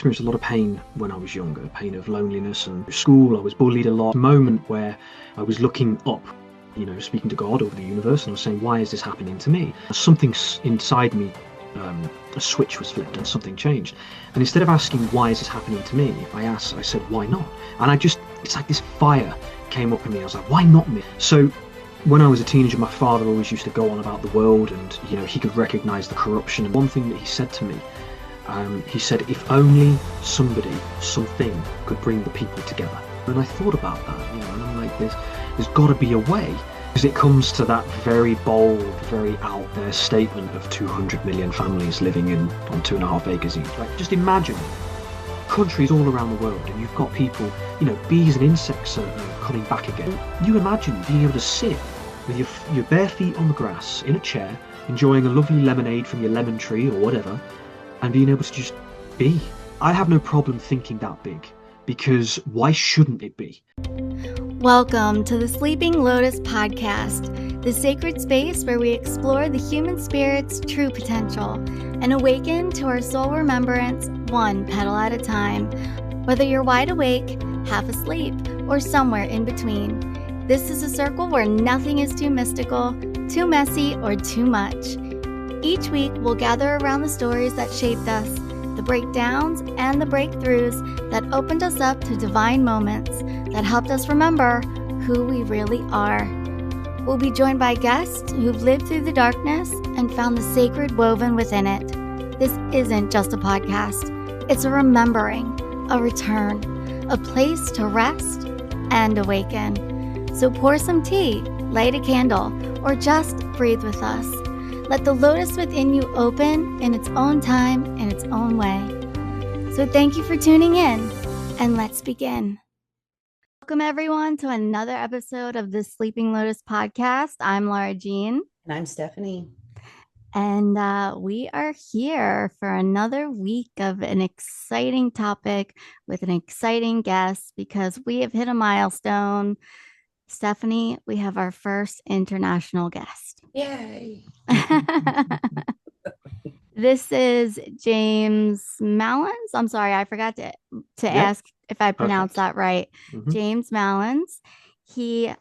experienced a lot of pain when I was younger, pain of loneliness, and at school I was bullied a lot. A moment where I was looking up, speaking to God or the universe, and I was saying, why is this happening to me? Something inside me, a switch was flipped and something changed. And instead of asking, why is this happening to me? I said, why not? And it's like this fire came up in me. I was like, why not me? So when I was a teenager, my father always used to go on about the world, and he could recognize the corruption. And one thing that he said to me, he said, if only something could bring the people together. And I thought about that, and I'm like, there's got to be a way. Because it comes to that very bold, very out there statement of 200 million families living on 2.5 acres each. Like, just imagine countries all around the world, and you've got people, bees and insects are coming back again. You imagine being able to sit with your bare feet on the grass in a chair, enjoying a lovely lemonade from your lemon tree or whatever, and being able to just be. I have no problem thinking that big, because why shouldn't it be? Welcome to the Sleeping Lotus podcast, the sacred space where we explore the human spirit's true potential and awaken to our soul remembrance one petal at a time. Whether you're wide awake, half asleep, or somewhere in between, this is a circle where nothing is too mystical, too messy, or too much. Each week, we'll gather around the stories that shaped us, the breakdowns and the breakthroughs that opened us up to divine moments that helped us remember who we really are. We'll be joined by guests who've lived through the darkness and found the sacred woven within it. This isn't just a podcast. It's a remembering, a return, a place to rest and awaken. So pour some tea, light a candle, or just breathe with us. Let the lotus within you open in its own time, in its own way. So thank you for tuning in, and let's begin. Welcome everyone to another episode of the Sleeping Lotus podcast. I'm Laura Jean. And I'm Stephanie. And we are here for another week of an exciting topic with an exciting guest because we have hit a milestone. Stephanie, we have our first international guest. Yay! This is James Malins. I'm sorry, I forgot to ask if I pronounced that right. Mm-hmm. James Malins. He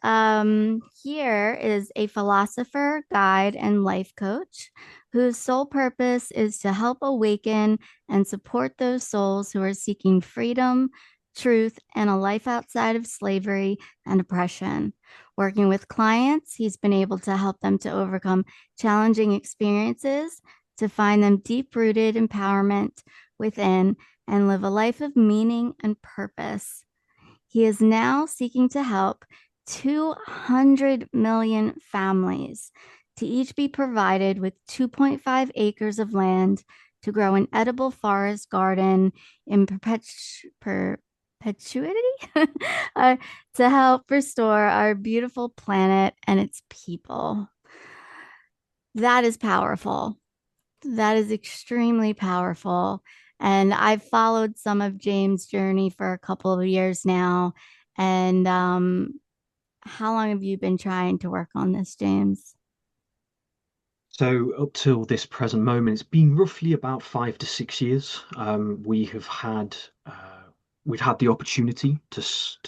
here is a philosopher, guide, and life coach whose sole purpose is to help awaken and support those souls who are seeking freedom, truth, and a life outside of slavery and oppression. Working with clients, he's been able to help them to overcome challenging experiences, to find them deep-rooted empowerment within, and live a life of meaning and purpose. He is now seeking to help 200 million families to each be provided with 2.5 acres of land to grow an edible forest garden in perpetuity to help restore our beautiful planet and its people. That is powerful. That is extremely powerful. And I've followed some of James' journey for a couple of years now. And how long have you been trying to work on this, James? So up till this present moment, it's been roughly about 5 to 6 years. We've had the opportunity to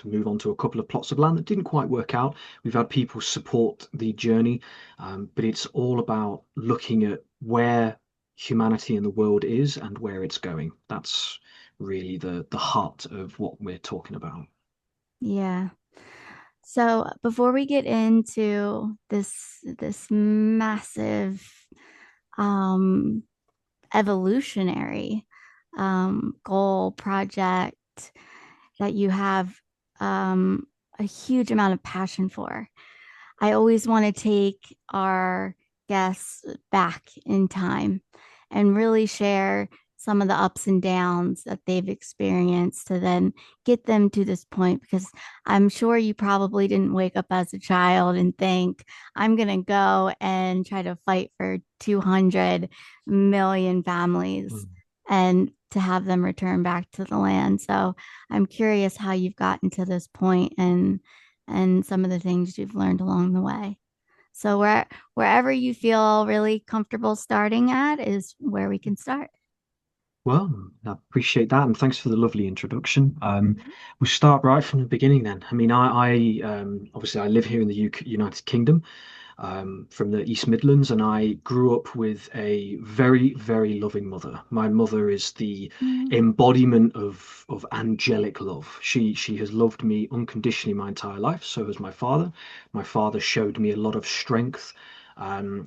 move on to a couple of plots of land that didn't quite work out. We've had people support the journey, but it's all about looking at where humanity and the world is and where it's going. That's really the heart of what we're talking about. Yeah. So before we get into this massive evolutionary goal project that you have a huge amount of passion for, I always want to take our guests back in time and really share some of the ups and downs that they've experienced to then get them to this point, because I'm sure you probably didn't wake up as a child and think, I'm going to go and try to fight for 200 million families and to have them return back to the land. So I'm curious how you've gotten to this point and some of the things you've learned along the way. So wherever you feel really comfortable starting at is where we can start. Well, I appreciate that, and thanks for the lovely introduction. Mhm. We'll start right from the beginning then. I mean, obviously I live here in the UK, United Kingdom, from the East Midlands, and I grew up with a very, very loving mother. My mother is the Mm. embodiment of angelic love. She has loved me unconditionally my entire life. So has my father. My father showed me a lot of strength,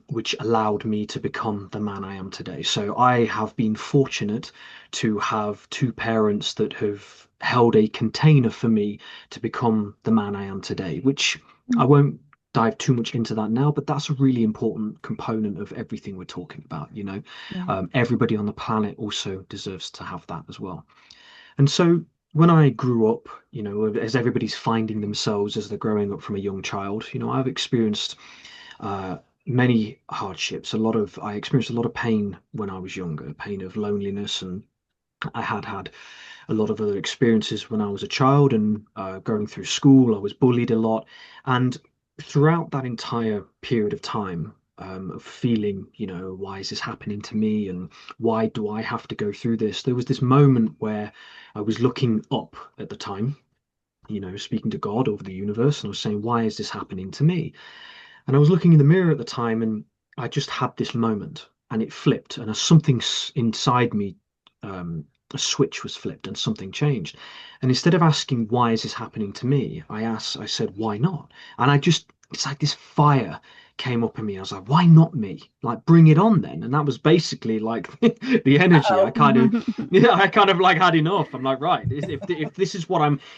which allowed me to become the man I am today. So I have been fortunate to have two parents that have held a container for me to become the man I am today, which I won't dive too much into that now, but that's a really important component of everything we're talking about. Yeah. Everybody on the planet also deserves to have that as well. And so when I grew up, as everybody's finding themselves as they're growing up from a young child, I've experienced uh, many hardships. I experienced a lot of pain when I was younger, pain of loneliness, and I had a lot of other experiences when I was a child and going through school. I was bullied a lot, and throughout that entire period of time. Of feeling, why is this happening to me and why do I have to go through this? There was this moment where I was looking up at the time, speaking to God over the universe, and I was saying, why is this happening to me? And I was looking in the mirror at the time, and I just had this moment, and it flipped, and inside me, a switch was flipped, and something changed. And instead of asking why is this happening to me, I said, why not? And it's like this fire came up in me. I was like, why not me? Like, bring it on then. And that was basically like the energy. Uh-oh. Yeah, I kind of like had enough. I'm like, right, if this is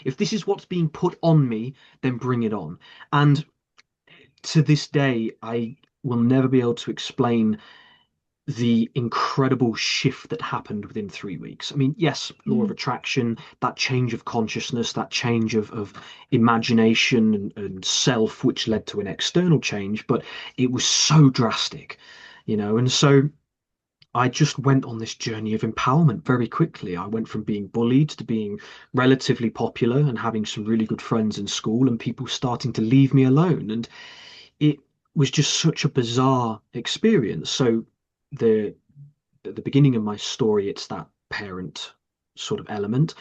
if this is what's being put on me, then bring it on. And to this day, I will never be able to explain the incredible shift that happened within 3 weeks. I mean, yes, law of Mm. attraction, that change of consciousness, that change of imagination and self, which led to an external change, but it was so drastic. And so I just went on this journey of empowerment very quickly. I went from being bullied to being relatively popular and having some really good friends in school and people starting to leave me alone. And it was just such a bizarre experience. So the at the beginning of my story, it's that parent sort of element.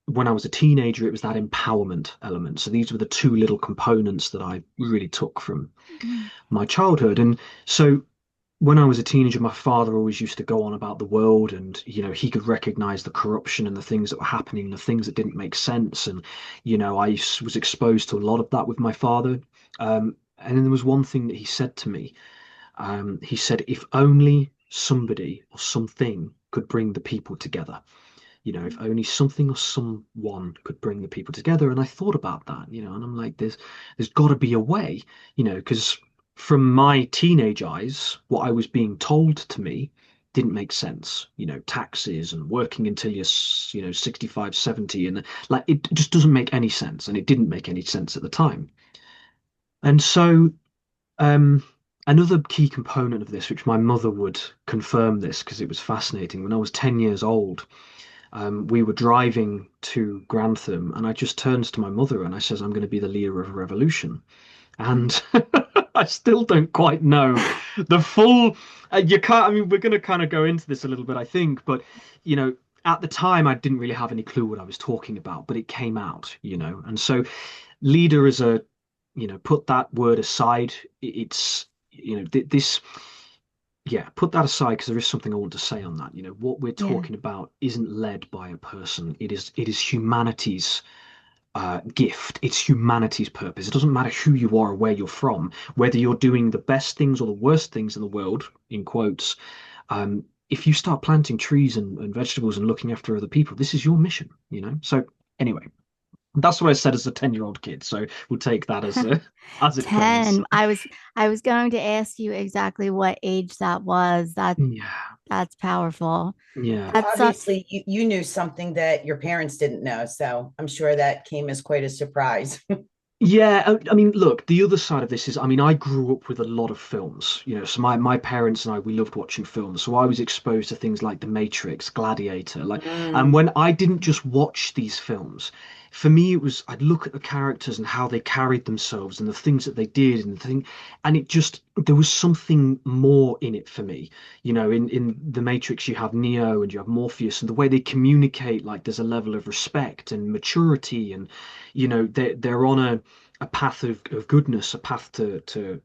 When I was a teenager, it was that empowerment element. So these were the two little components that I really took from Mm. my childhood. And so when I was a teenager, my father always used to go on about the world and, he could recognize the corruption and the things that were happening, the things that didn't make sense. And, was exposed to a lot of that with my father. And then there was one thing that he said to me. He said, if only somebody or something could bring the people together. If only something or someone could bring the people together. And I thought about that, and I'm like, there's got to be a way, because from my teenage eyes, what I was being told to me didn't make sense. Taxes and working until you're 65, 70, and like it just doesn't make any sense. And it didn't make any sense at the time. And so um, another key component of this, which my mother would confirm this because it was fascinating, when I was 10 years old, we were driving to Grantham, and I just turned to my mother and I says, I'm going to be the leader of a revolution. And I still don't quite know the full. You can't. I mean, we're going to kind of go into this a little bit, I think, but you know, at the time, I didn't really have any clue what I was talking about, but it came out. And so leader is put that word aside. It's this, yeah, put that aside because there is something I want to say on that. What we're Yeah. talking about isn't led by a person. It is humanity's gift. It's humanity's purpose. It doesn't matter who you are or where you're from, whether you're doing the best things or the worst things in the world, in quotes. If you start planting trees and vegetables and looking after other people, this is your mission. So anyway, that's what I said as a 10-year-old kid. So we'll take that as as it comes. 10. I was going to ask you exactly what age that was. Yeah, That's powerful. yeah. That's Obviously, you knew something that your parents didn't know. So I'm sure that came as quite a surprise. Yeah, I mean, look, the other side of this is, I mean, I grew up with a lot of films. So my parents and I, we loved watching films. So I was exposed to things like The Matrix, Gladiator, like, and Mm. when I didn't just watch these films, for me, it was I'd look at the characters and how they carried themselves and the things that they did and the thing, and it just there was something more in it for me. In the Matrix, you have Neo and you have Morpheus, and the way they communicate, like there's a level of respect and maturity, and they're on a path of goodness, a path to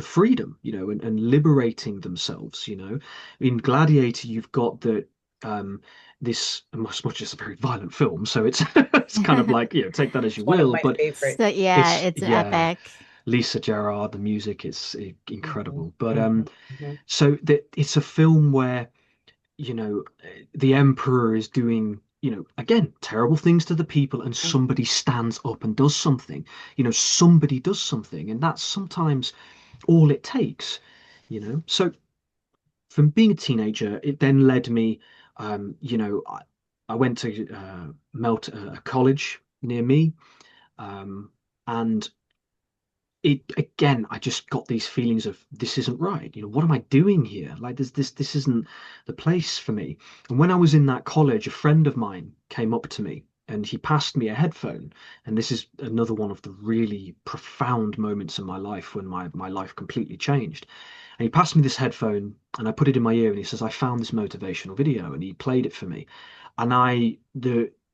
freedom, and liberating themselves. In Gladiator, you've got the this as much as a very violent film, so it's it's kind of like take that as you It's one of will, my but favorite. So yeah, it's it's yeah, epic. Lisa Gerrard, the music is Mhm, incredible. But mhm, mhm. so that it's a film where the emperor is doing again terrible things to the people, and somebody stands up and does something. Somebody does something, and that's sometimes all it takes. So from being a teenager, it then led me, I went to Melt a college near me, um, and it again, I just got these feelings of this isn't right. What am I doing here? Like this isn't the place for me. And when I was in that college, a friend of mine came up to me and he passed me a headphone. And this is another one of the really profound moments in my life when my life completely changed. And he passed me this headphone and I put it in my ear and he says, I found this motivational video, and he played it for me. And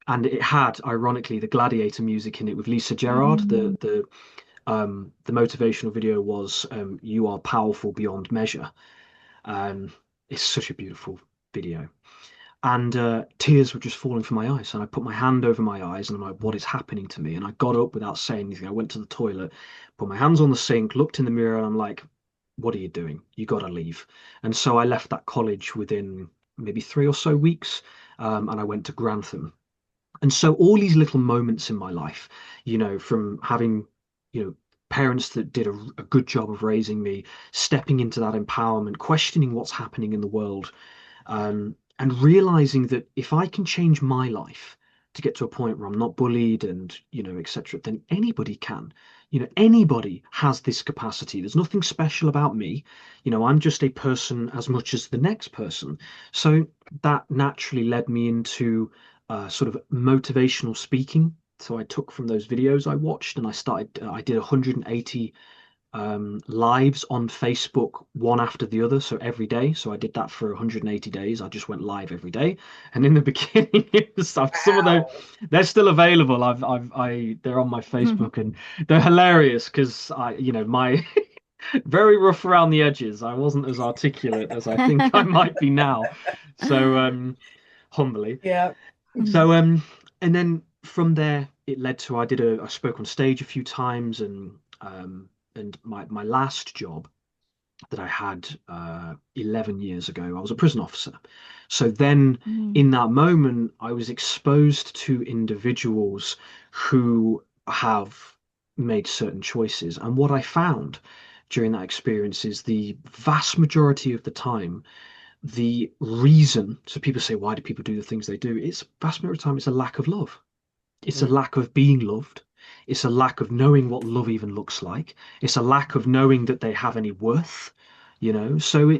and it had, ironically, the Gladiator music in it with Lisa Gerrard. The motivational video was "You are powerful beyond measure." Um, it's such a beautiful video, and tears were just falling from my eyes. And I put my hand over my eyes, and I'm like, "What is happening to me?" And I got up without saying anything. I went to the toilet, put my hands on the sink, looked in the mirror, and I'm like, "What are you doing? You got to leave." And so I left that college within maybe 3 or so weeks, and I went to Grantham. And so all these little moments in my life, from having, you know, parents that did a good job of raising me, stepping into that empowerment, questioning what's happening in the world, and realizing that if I can change my life to get to a point where I'm not bullied and, etc., then anybody can. Anybody has this capacity. There's nothing special about me. I'm just a person as much as the next person. So that naturally led me into sort of motivational speaking. So I took from those videos I watched and I did 180 lives on Facebook, one after the other, so every day. So I did that for 180 days. I just went live every day. And in the beginning, some of those Wow. they're still available. They're on my Facebook and they're hilarious because my very rough around the edges. I wasn't as articulate as I think I might be now. So humbly. Yeah. So and then from there it led to I spoke on stage a few times, and my last job that I had 11 years ago, I was a prison officer. So then in that moment I was exposed to individuals who have made certain choices. And what I found during that experience is the vast majority of the time the reason, so people say, why do people do the things they do? It's vast majority of the time, it's a lack of love. It's a Mhm. lack of being loved. It's a lack of knowing what love even looks like. It's a lack of knowing that they have any worth, So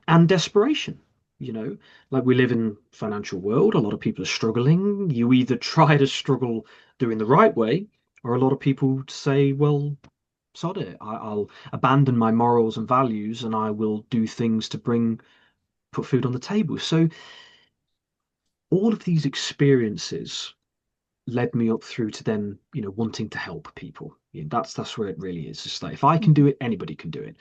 and desperation, like we live in financial world. A lot of people are struggling. You either try to struggle doing the right way, or a lot of people say, well, sod it. I'll abandon my morals and values and I will do things to put food on the table. So all of these experiences led me up through to then, wanting to help people. That's where it really is. It's like if I can do it, anybody can do it.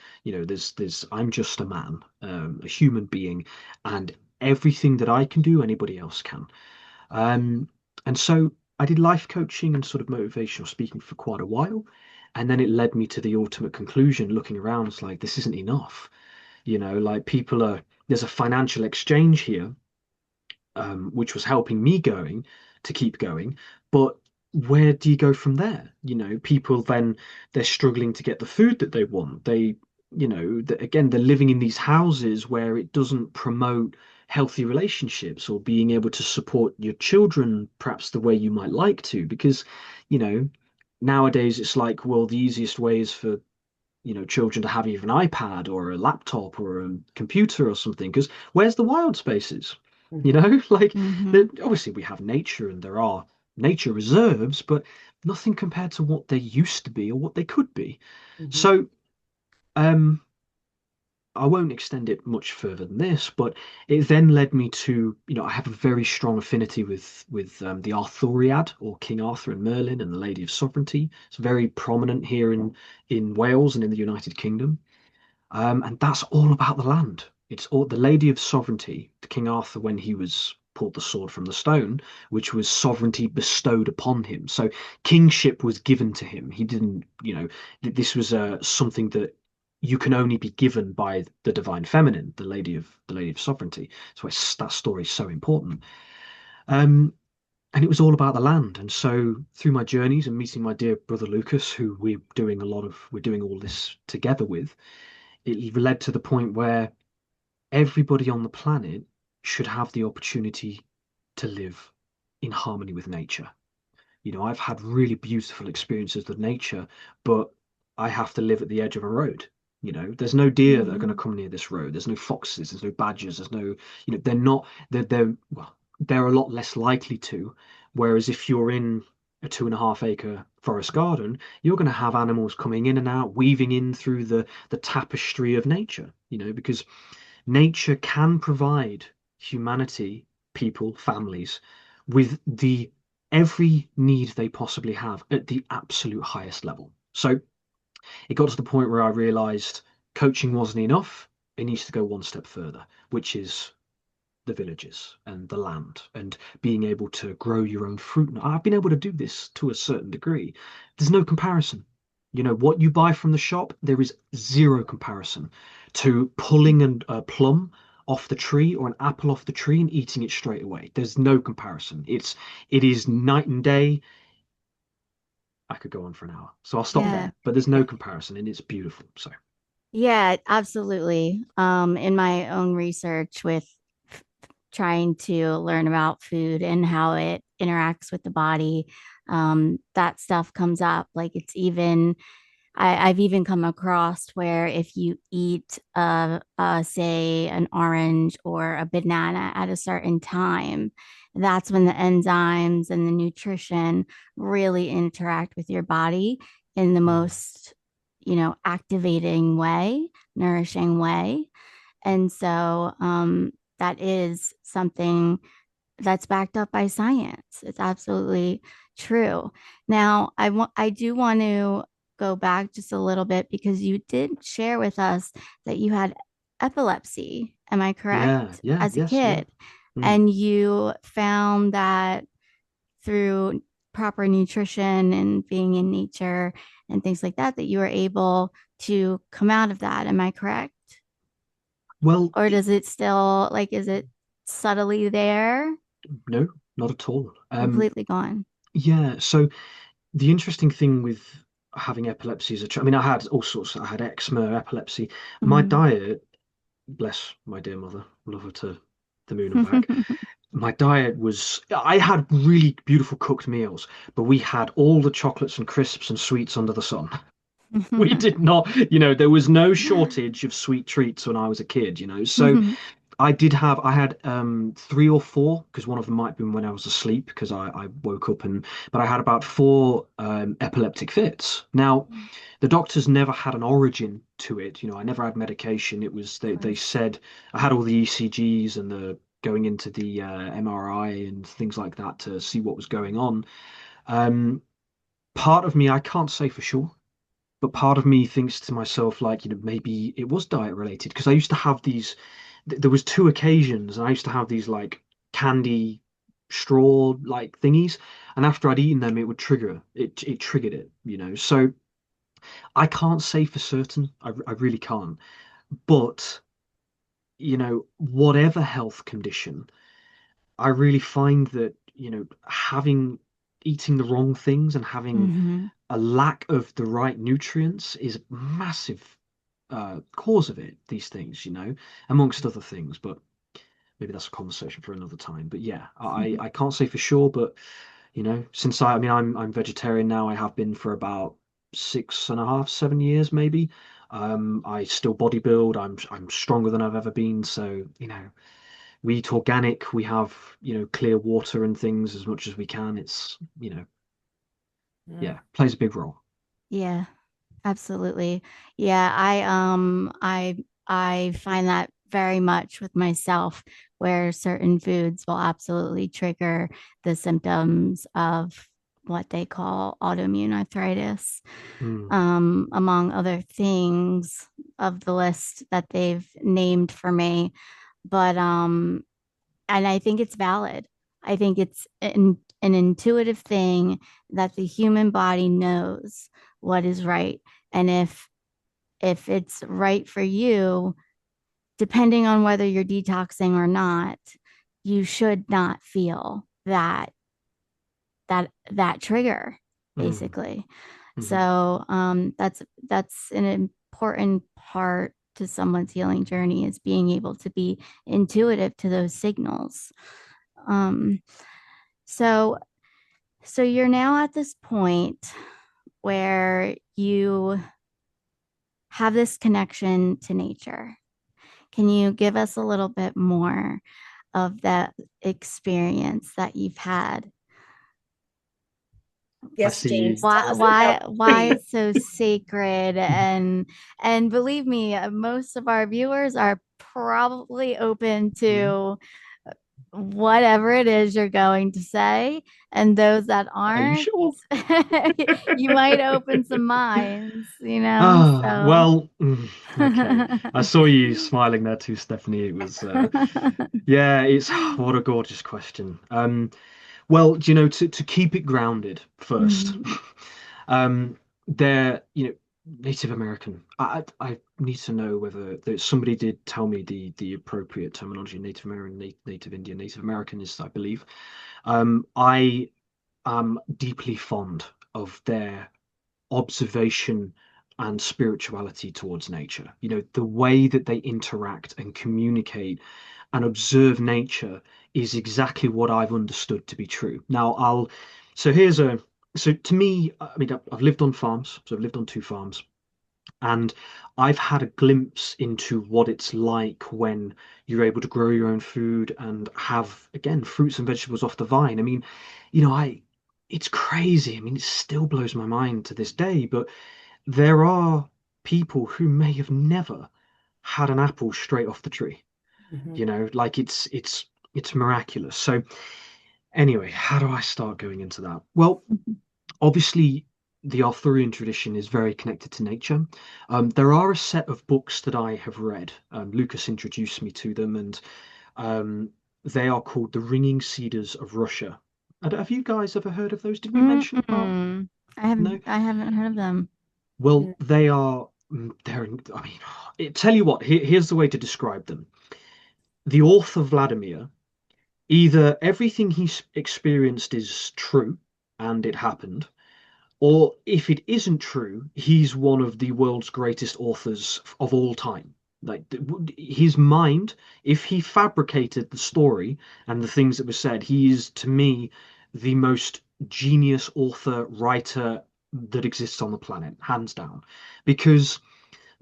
There's I'm just a man, a human being, and everything that I can do, anybody else can. And so I did life coaching and sort of motivational speaking for quite a while. And then it led me to the ultimate conclusion, looking around, it's like this isn't enough. Like there's a financial exchange here, which was helping me to keep going. But where do you go from there? People then they're struggling to get the food that they want. Again, they're living in these houses where it doesn't promote healthy relationships or being able to support your children perhaps the way you might like to, because, you know, nowadays it's like, well, the easiest way is for children to have either an iPad or a laptop or a computer or something, because where's the wild spaces? Mhm. Like Mhm. obviously we have nature and there are nature reserves, but nothing compared to what they used to be or what they could be. Mhm. So um, I won't extend it much further than this, but it then led me to, I have a very strong affinity with the Arthuriad, or King Arthur and Merlin and the Lady of Sovereignty. It's very prominent here in Wales and in the United Kingdom. And that's all about the land. It's all the Lady of Sovereignty, the King Arthur, when he was pulled the sword from the stone, which was sovereignty bestowed upon him. So kingship was given to him. He didn't, this was something that you can only be given by the divine feminine, the Lady of Sovereignty. So that story is so important. Um, and it was all about the land. And so through my journeys and meeting my dear brother Lucas, who we're doing all this together with, it led to the point where everybody on the planet should have the opportunity to live in harmony with nature. I've had really beautiful experiences with nature, but I have to live at the edge of a road. There's no deer that are going to Mhm. come near this road. There's no foxes. There's no badgers. There's no, they're not, well, they're a lot less likely to. Whereas if you're in a 2.5 acre forest garden, you're going to have animals coming in and out, weaving in through the tapestry of nature, because nature can provide humanity, people, families with the every need they possibly have at the absolute highest level. So it got to the point where I realized coaching wasn't enough. It needs to go one step further, which is the villages and the land and being able to grow your own fruit. And I've been able to do this to a certain degree. There's no comparison. What you buy from the shop, there is zero comparison to pulling a plum off the tree or an apple off the tree and eating it straight away. There's no comparison. It is night and day. I could go on for an hour. So I'll stop Yeah. there. But there's no Yeah. comparison and it's beautiful. So Yeah, absolutely. In my own research with trying to learn about food and how it interacts with the body, that stuff comes up. Like it's even I've even come across where if you eat, say, an orange or a banana at a certain time, that's when the enzymes and the nutrition really interact with your body in the mm, most, activating way, nourishing way. And so that is something that's backed up by science. It's absolutely true. Now, I do want to go back just a little bit because you did share with us that you had epilepsy. Am I correct? yeah, yeah, As a yes, yeah. kid. Mm. And you found that through proper nutrition and being in nature and things like that, that you were able to come out of that. Am I correct? Well, Or does it still, like, is it subtly there? no, not at all. Completely gone. Yeah, so the interesting thing with having epilepsy is, I mean, I had all sorts. I had eczema, epilepsy. My Mhm. diet, bless my dear mother, love her to the moon and back. My diet was, I had really beautiful cooked meals, but we had all the chocolates and crisps and sweets under the sun. We did not, there was no shortage of sweet treats when I was a kid, So I had 3 or 4 because one of them might have been when I was asleep because I woke up but I had about 4 epileptic fits. Now, the doctors never had an origin to it. I never had medication. It was Of they course. said I had all the ECGs and the going into the MRI and things like that to see what was going on. Um, Part of me, I can't say for sure, but part of me thinks to myself like, maybe it was diet related because I used to have these there was 2 occasions and I used to have these like candy straw like thingies, and after I'd eaten them it would trigger it triggered it. So I can't say for certain. I really can't. But whatever health condition, I really find that having eating the wrong things and having Hmm. a lack of the right nutrients is a massive cause of it, these things, amongst other things. But maybe that's a conversation for another time. But yeah, I can't say for sure, but since I mean I'm vegetarian now, I have been for about 6.5, 7 years maybe. I still bodybuild. I'm stronger than I've ever been. So we eat organic, we have, clear water and things as much as we can. It's, Mm. yeah, plays a big role. Yeah, absolutely. Yeah, I find that very much with myself, where certain foods will absolutely trigger the symptoms of what they call autoimmune arthritis, Mm, among other things of the list that they've named for me. But and I think it's valid. I think it's an intuitive thing that the human body knows what is right. And if it's right for you, depending on whether you're detoxing or not, you should not feel that trigger, mm, basically. mhm. So that's an important part to someone's healing journey, is being able to be intuitive to those signals. Um, so so you're now at this point where you have this connection to nature. Can you give us a little bit more of that experience that you've had? I Yes, see. James, tell us about the Why tree. it's so sacred, and believe me, most of our viewers are probably open Mm. to whatever it is you're going to say, and those that Are you aren't, sure? you might open some minds, you know? Ah, So well, okay. I saw you smiling there too, Stephanie. It was, yeah, it's what a gorgeous question. Well, to keep it grounded first, Mhm. um, they're, Native American. I need to know whether somebody did tell me the appropriate terminology. Native American, Native Indian, Native American is, I believe. I am deeply fond of their observation and spirituality towards nature. The way that they interact and communicate and observe nature is exactly what I've understood to be true. Now, so here's a, so to me, I mean, I've lived on farms, so I've lived on two farms, and I've had a glimpse into what it's like when you're able to grow your own food and have, again, fruits and vegetables off the vine. I mean, it's crazy. I mean, it still blows my mind to this day, but there are people who may have never had an apple straight off the tree. Mhm. Like it's miraculous. So anyway, how do I start going into that? Well, obviously the Arthurian tradition is very connected to nature. There are a set of books that I have read. Lucas introduced me to them, and um, they are called The Ringing Cedars of Russia. Have you guys ever heard of those? Did we mention about? Mm-mm. No. I haven't heard of them. Well, Mm. they are. I mean, tell you what. Here's the way to describe them. The author Vladimir, either everything he's experienced is true and it happened, or if it isn't true, he's one of the world's greatest authors of all time. Like his mind, if he fabricated the story and the things that were said, he is to me the most genius author, writer that exists on the planet, hands down. Because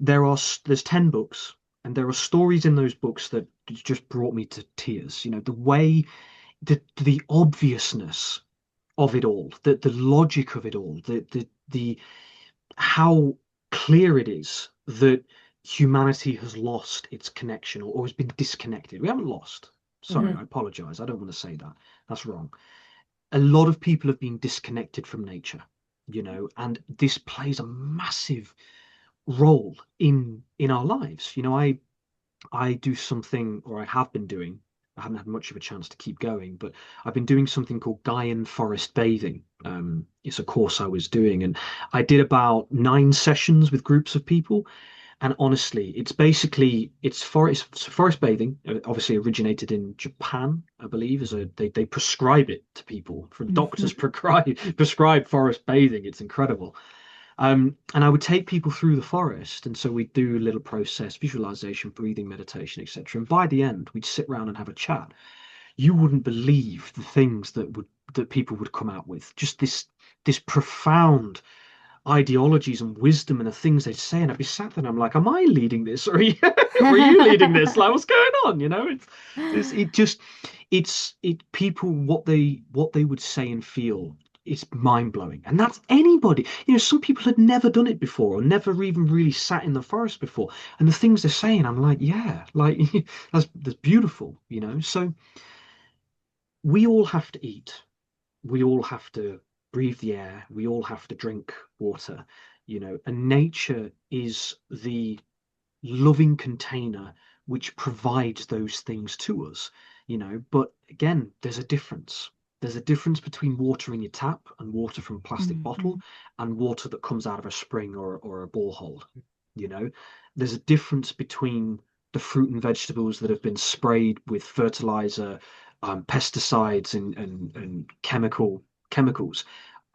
there's 10 books, and there are stories in those books that just brought me to tears. The way, the obviousness of it all, the logic of it all, the how clear it is that humanity has lost its connection, or has been disconnected. We haven't lost. Sorry, I Mhm. apologize. I don't want to say that. That's wrong. A lot of people have been disconnected from nature, and this plays a massive role in our lives. I do something, or I have been doing. I haven't had much of a chance to keep going, but I've been doing something called Gaian forest bathing. It's a course I was doing, and I did about 9 sessions with groups of people. And honestly, it's forest bathing. Obviously, originated in Japan, I believe. They prescribe it to people. For doctors Mhm. prescribe forest bathing. It's incredible. And I would take people through the forest, and so we'd do a little process, visualization, breathing, meditation, etc. And by the end, we'd sit around and have a chat. You wouldn't believe the things that people would come out with. Just this profound ideologies and wisdom and the things they say, and I'd be sat there and I'm like, am I leading this, or are you, or are you leading this? Like, what's going on? It people what they would say and feel is mind blowing, and that's anybody. Some people had never done it before or never even really sat in the forest before, and the things they're saying, I'm like, yeah, like that's beautiful. So we all have to eat. We all have to breathe the air. We all have to drink water, and nature is the loving container which provides those things to us, But again, there's a difference between water in your tap and water from a plastic bottle and water that comes out of a spring or a borehole. There's a difference between the fruit and vegetables that have been sprayed with fertilizer, pesticides and chemicals,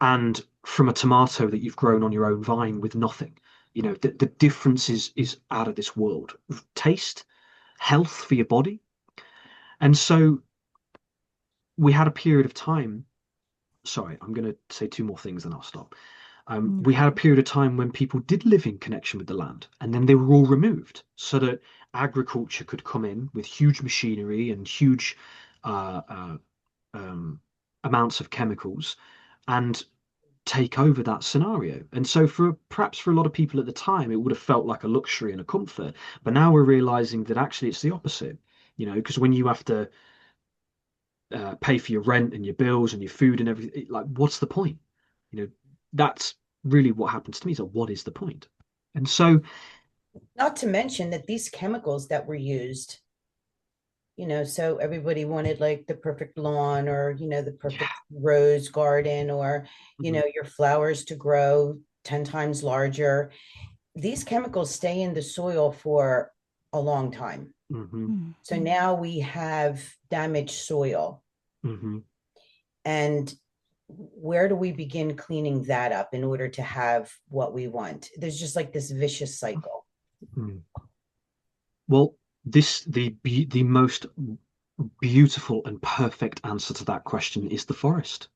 and from a tomato that you've grown on your own vine with nothing. The difference is out of this world. Taste, health for your body. And so we had a period of time. Sorry, I'm going to say two more things, then I'll stop. We had a period of time when people did live in connection with the land, and then they were all removed so that agriculture could come in with huge machinery and huge uh, uh, amounts of chemicals and take over that scenario. And so perhaps for a lot of people at the time, it would have felt like a luxury and a comfort. But now we're realizing that actually it's the opposite, because when you have to pay for your rent and your bills and your food and everything, like, what's the point? That's really what happens to me. So what is the point? And so, Not to mention that these chemicals that were used, so everybody wanted like the perfect lawn or, the perfect rose garden or, your flowers to grow 10 times larger. These chemicals stay in the soil for a long time. So now we have damaged soil. And where do we begin cleaning that up in order to have what we want? There's just like this vicious cycle. Well, the most beautiful and perfect answer to that question is the forest.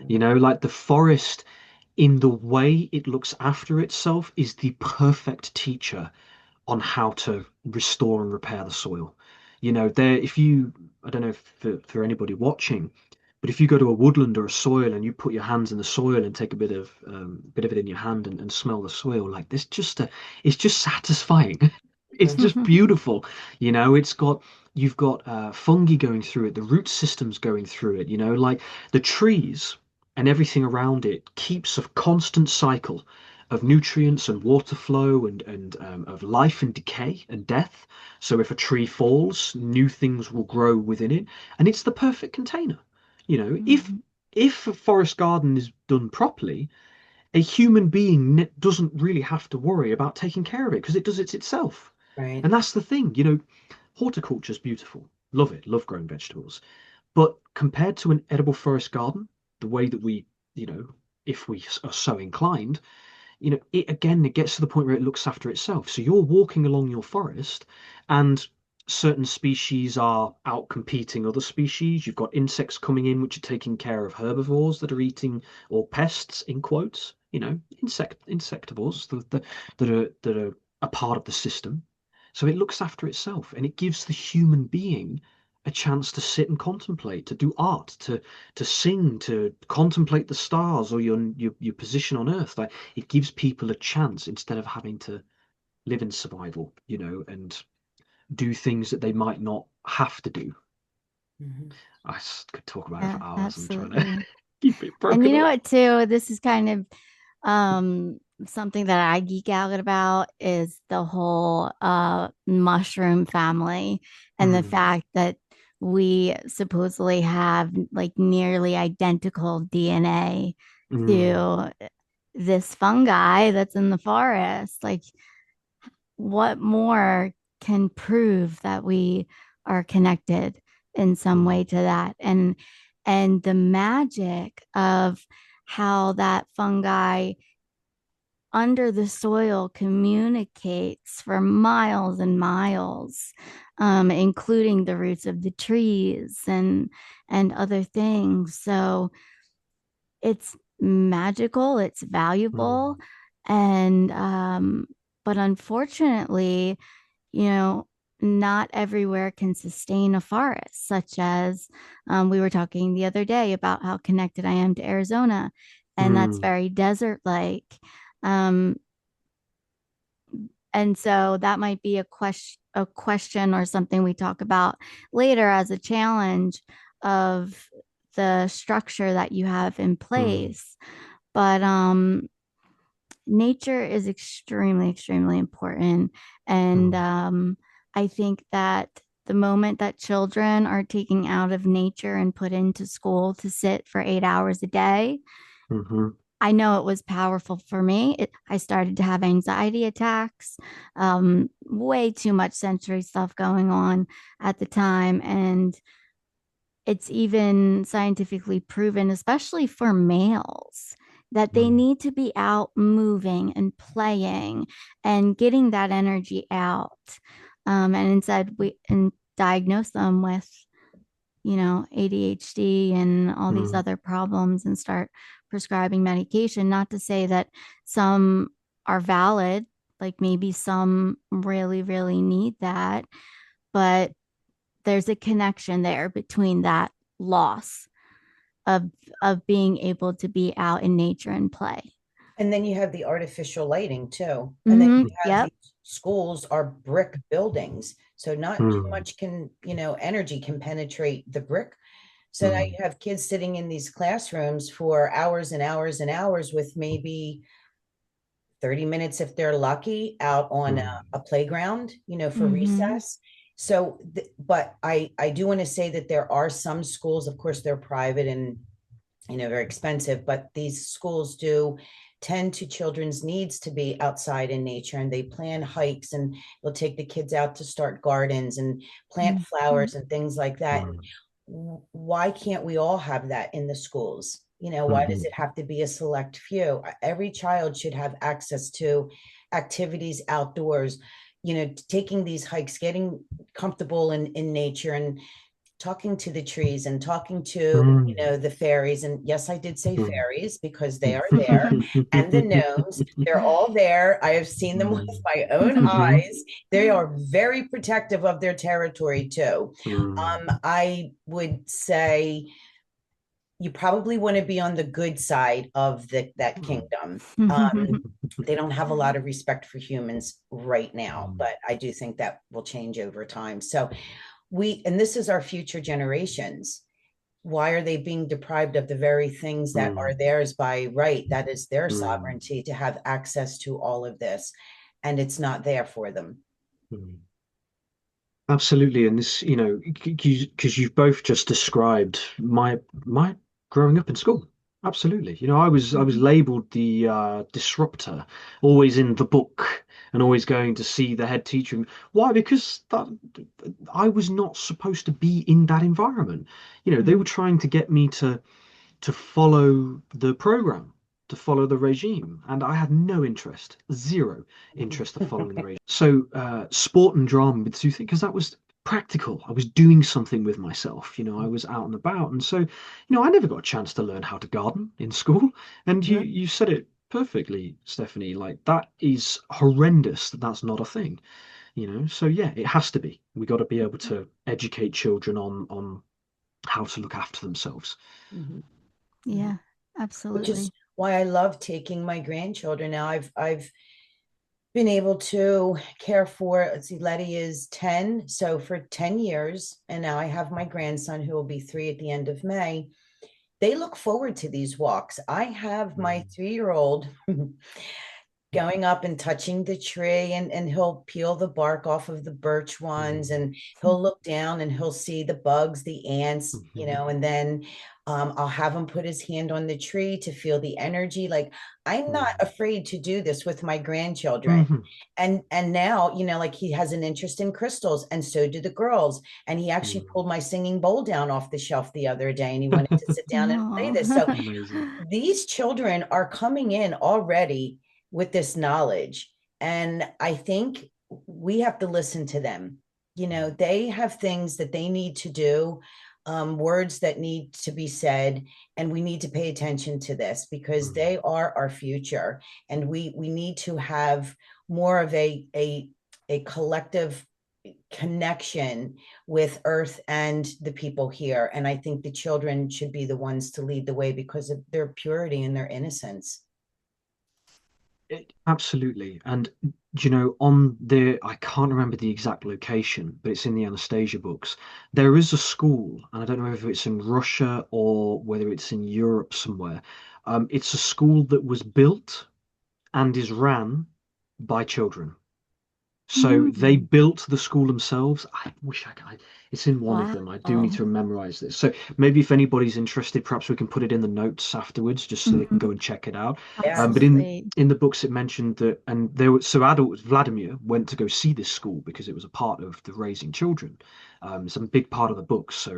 Like the forest, in the way it looks after itself, is the perfect teacher on how to restore and repair the soil. I don't know if for anybody watching, but if you go to a woodland or a soil and you put your hands in the soil and take a bit of it in your hand and smell the soil, like this, it's just satisfying. It's just beautiful. You've got fungi going through it, the root systems going through it. Like the trees and everything around it keeps a constant cycle of nutrients and water flow and of life and decay and death. So if a tree falls, new things will grow within it, and it's the perfect container. If a forest garden is done properly, a human being doesn't really have to worry about taking care of it because it does it itself. Right. And that's the thing. Horticulture is beautiful. Love it. Love growing vegetables. But compared to an edible forest garden, the way that we, if we are so inclined, it gets to the point where it looks after itself. So you're walking along your forest and certain species are out competing other species. You've got insects coming in which are taking care of herbivores that are eating, or pests in quotes, insectivores that are a part of the system. So it looks after itself and it gives the human being a chance to sit and contemplate, to do art, to sing, to contemplate the stars or your position on Earth. Like it gives people a chance instead of having to live in survival, and do things that they might not have to do. I could talk about it for hours. Absolutely. I'm trying to keep it broken. And you know what, too? This is kind of something that I geek out about is the whole mushroom family and the fact that we supposedly have like nearly identical DNA to this fungi that's in the forest. Like, what more can prove that we are connected in some way to that? And the magic of how that fungi under the soil communicates for miles and miles, including the roots of the trees and other things. So it's magical, it's valuable. And but unfortunately, you know, not everywhere can sustain a forest, such as we were talking the other day about how connected I am to Arizona, and that's very desert-like. Um, and so that might be a question or something we talk about later as a challenge of the structure that you have in place. But nature is extremely, extremely important. And I think that the moment that children are taken out of nature and put into school to sit for 8 hours a day, I know it was powerful for me. I started to have anxiety attacks, way too much sensory stuff going on at the time. And it's even scientifically proven, especially for males, that they need to be out moving and playing and getting that energy out. And instead, we diagnose them with, ADHD and all these other problems and start prescribing medication. Not to say that some are valid, like maybe some really, really need that, but there's a connection there between that loss of being able to be out in nature and play. And then you have the artificial lighting too. And then you have Yep. these schools are brick buildings. So not too much energy can penetrate the brick. So now you have kids sitting in these classrooms for hours and hours and hours with maybe 30 minutes if they're lucky out on a playground, for recess. So, but I do want to say that there are some schools, of course, they're private and, very expensive, but these schools do tend to children's needs to be outside in nature, and they plan hikes and they'll take the kids out to start gardens and plant flowers and things like that. Why can't we all have that in the schools? Why does it have to be a select few? Every child should have access to activities outdoors, taking these hikes, getting comfortable in nature and talking to the trees and talking to, the fairies. And yes, I did say fairies because they are there. And the gnomes, they're all there. I have seen them with my own eyes. They are very protective of their territory too. I would say you probably want to be on the good side of that kingdom. They don't have a lot of respect for humans right now, but I do think that will change over time. So and this is our future generations. Why are they being deprived of the very things that are theirs by right? That is their sovereignty to have access to all of this, and it's not there for them. Absolutely. And this, because you've both just described my growing up in school. Absolutely. I was labeled the disruptor, always in the book and always going to see the head teacher. Why? Because I was not supposed to be in that environment. They were trying to get me to follow the program, to follow the regime, and I had no interest, zero interest of following the regime. So sport and drama with Suthi, because that was practical. I was doing something with myself. I was out and about, and so I never got a chance to learn how to garden in school. And you said it perfectly, Stephanie. Like, that is horrendous that that's not a thing. So yeah, it has to be. We got to be able to educate children on how to look after themselves. Yeah, absolutely. Which is why I love taking my grandchildren now. I've been able to care for, let's see, Letty is 10, so for 10 years, and now I have my grandson who will be 3 at the end of May. They look forward to these walks. I have my 3-year-old going up and touching the tree, and he'll peel the bark off of the birch ones, and he'll look down and he'll see the bugs, the ants, and then I'll have him put his hand on the tree to feel the energy. Like, I'm not afraid to do this with my grandchildren. And now, like, he has an interest in crystals, and so do the girls. And he actually pulled my singing bowl down off the shelf the other day, and he wanted to sit down and play this. So these children are coming in already with this knowledge. And I think we have to listen to them. They have things that they need to do. words that need to be said, and we need to pay attention to this because they are our future, and we need to have more of a collective connection with Earth and the people here. And I think the children should be the ones to lead the way because of their purity and their innocence. Absolutely. And you know, on the I can't remember the exact location, but it's in the Anastasia books. There is a school, and I don't know if it's in Russia or whether it's in Europe somewhere. It's a school that was built and is ran by children. So they Mm. built the school themselves. I wish I could. It's in one of Wow. them. I do need to memorize this. So maybe if anybody's interested, perhaps we can put it in the notes afterwards, just so they can Mhm. go and check it out. Yeah. But Absolutely. in the books, it mentioned that, and there were so adults. Vladimir went to go see this school because it was a part of the raising children. It's a big part of the book. So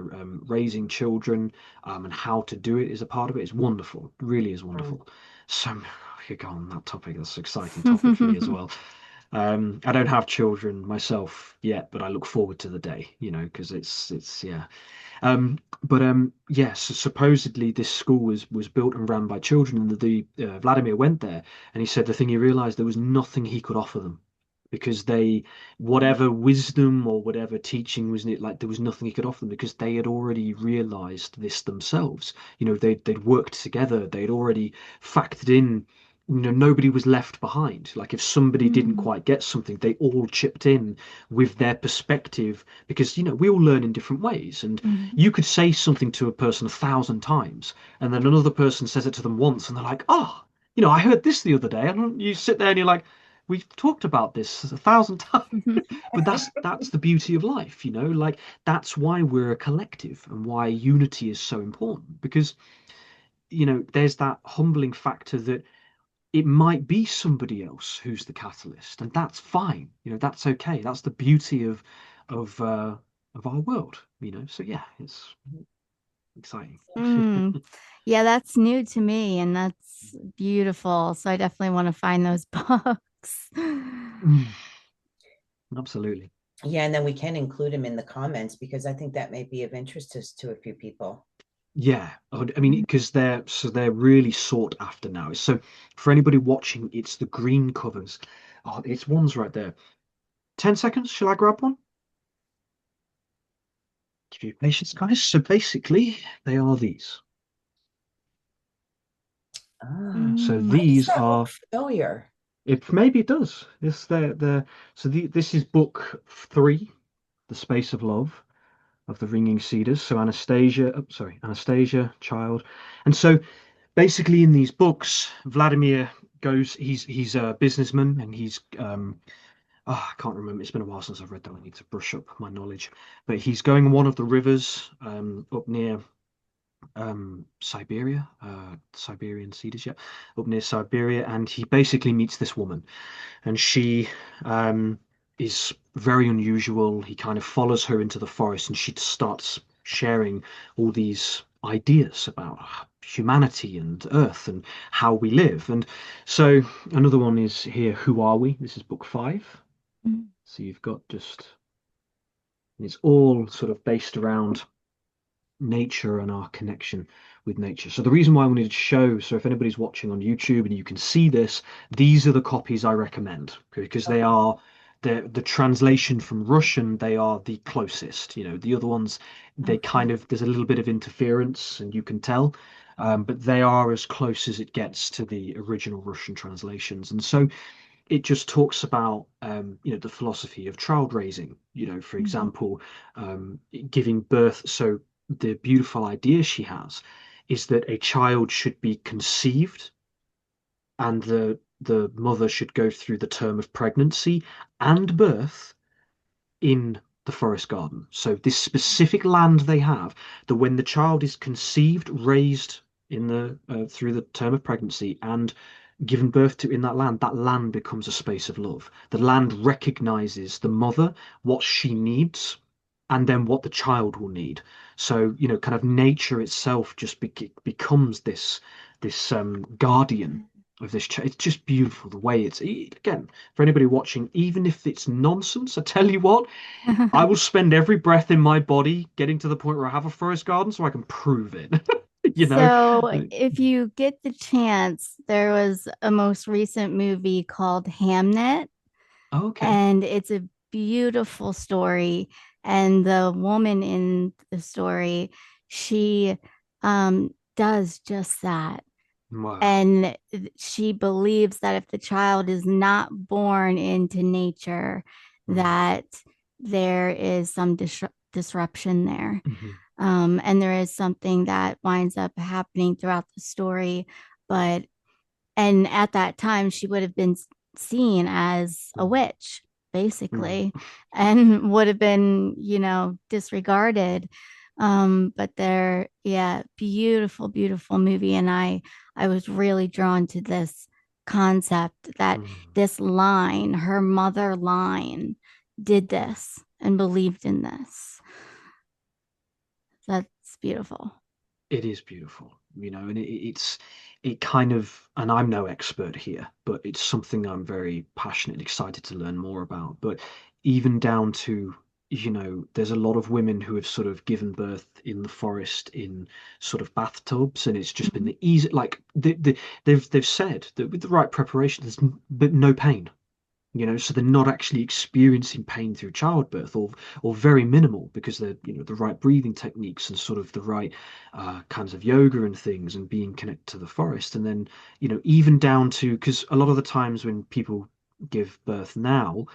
raising children and how to do it is a part of it. It's wonderful. It really is Mm. wonderful. So I could go on that topic. That's an exciting topic for me as well. I don't have children myself yet, but I look forward to the day, you know, because it's yeah. Yes, supposedly this school was built and ran by children, and the Vladimir went there, and he said the thing he realized there was nothing he could offer them because they whatever wisdom or whatever teaching was it like there was nothing he could offer them because they had already realized this themselves. You know, they'd worked together, they'd already factored in, you know, nobody was left behind. Like if somebody didn't Mm. quite get something, they all chipped in with their perspective because, you know, we all learn in different ways. And Mhm. you could say something to a person 1,000 times, and then another person says it to them once, and they're like, oh, you know, I heard this the other day. And you sit there and you're like, we've talked about this 1,000 times. But that's the beauty of life, you know, like that's why we're a collective and why unity is so important because, you know, there's that humbling factor that it might be somebody else who's the catalyst, and that's fine. You know, that's okay. That's the beauty of uh, of our world. You know, so yeah, it's exciting. Mm. Yeah, that's new to me and that's beautiful. So I definitely want to find those books. Mm, absolutely. Yeah, and then we can include them in the comments because I think that may be of interest to a few people. Yeah, I mean, because they're really sought after now. So for anybody watching, it's the green covers. Oh, it's one's right there. 10 seconds. Shall I grab one? Give you patience, guys. So basically, they are these. Ah, So Mm. why does these that look are. familiar? It maybe it does. This is book 3, The Space of Love of the Ringing Cedars. So Anastasia, oh, sorry, Anastasia, child, and so basically in these books, Vladimir goes. He's a businessman, and he's I can't remember. It's been a while since I've read that. I need to brush up my knowledge. But he's going on one of the rivers up near Siberia, Siberian cedars, yeah, up near Siberia, and he basically meets this woman and she um, is very unusual. He kind of follows her into the forest, and she starts sharing all these ideas about humanity and Earth and how we live. And so another one is here. Who are we? This is book 5. Mm. So you've got it's all sort of based around nature and our connection with nature. So the reason why I wanted to show, so if anybody's watching on YouTube and you can see this, these are the copies I recommend because they Okay. are the translation from Russian, they are the closest. You know, the other ones, they Okay. kind of there's a little bit of interference and you can tell. But they are as close as it gets to the original Russian translations. And so it just talks about you know, the philosophy of child raising, you know, for Mhm. example, giving birth. So the beautiful idea she has is that a child should be conceived and the mother should go through the term of pregnancy and birth in the forest garden. So this specific land they have, that when the child is conceived, raised in the through the term of pregnancy and given birth to in that land becomes a space of love. The land recognizes the mother, what she needs, and then what the child will need. So, you know, kind of nature itself just becomes this guardian of this. It's just beautiful the way again, for anybody watching, even if it's nonsense, I tell you what, I will spend every breath in my body getting to the point where I have a forest garden so I can prove it. You know? So, if you get the chance, there was a most recent movie called Hamnet, Oh, okay. and it's a beautiful story. And the woman in the story, she does just that. Wow. And she believes that if the child is not born into nature, Mm. that there is some disruption there. Hmm. And there is something that winds up happening throughout the story. But, and at that time, she would have been seen as a witch, Mm. basically, and would have been, disregarded. But they're, yeah, beautiful, beautiful movie. And I was really drawn to this concept that Mm. this line, her mother line, did this and believed in this. That's beautiful. It is beautiful, and it kind of, and I'm no expert here, but it's something I'm very passionate and excited to learn more about. But even down to, there's a lot of women who have sort of given birth in the forest in sort of bathtubs, and it's just been Mhm. the easy, like they've said that with the right preparation, but no pain. So they're not actually experiencing pain through childbirth, or very minimal, because they're, the right breathing techniques and sort of the right kinds of yoga and things, and being connected to the forest. And then, even down to, because a lot of the times when people give birth now,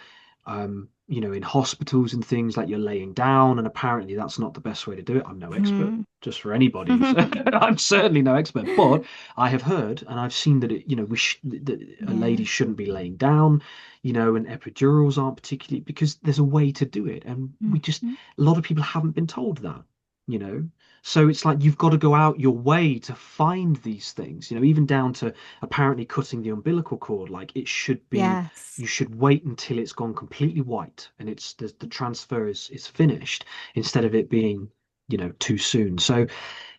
in hospitals and things, like, you're laying down, and apparently that's not the best way to do it. I'm no expert, Mhm. just for anybody who's, I'm certainly no expert, but I have heard and I've seen that that a lady Yeah. shouldn't be laying down, and epidurals aren't particularly, because there's a way to do it, and Mhm. a lot of people haven't been told that, you know. So it's like you've got to go out your way to find these things, even down to apparently cutting the umbilical cord. Like, it should be, Yes. you should wait until it's gone completely white and it's the transfer is finished, instead of it being, too soon. So,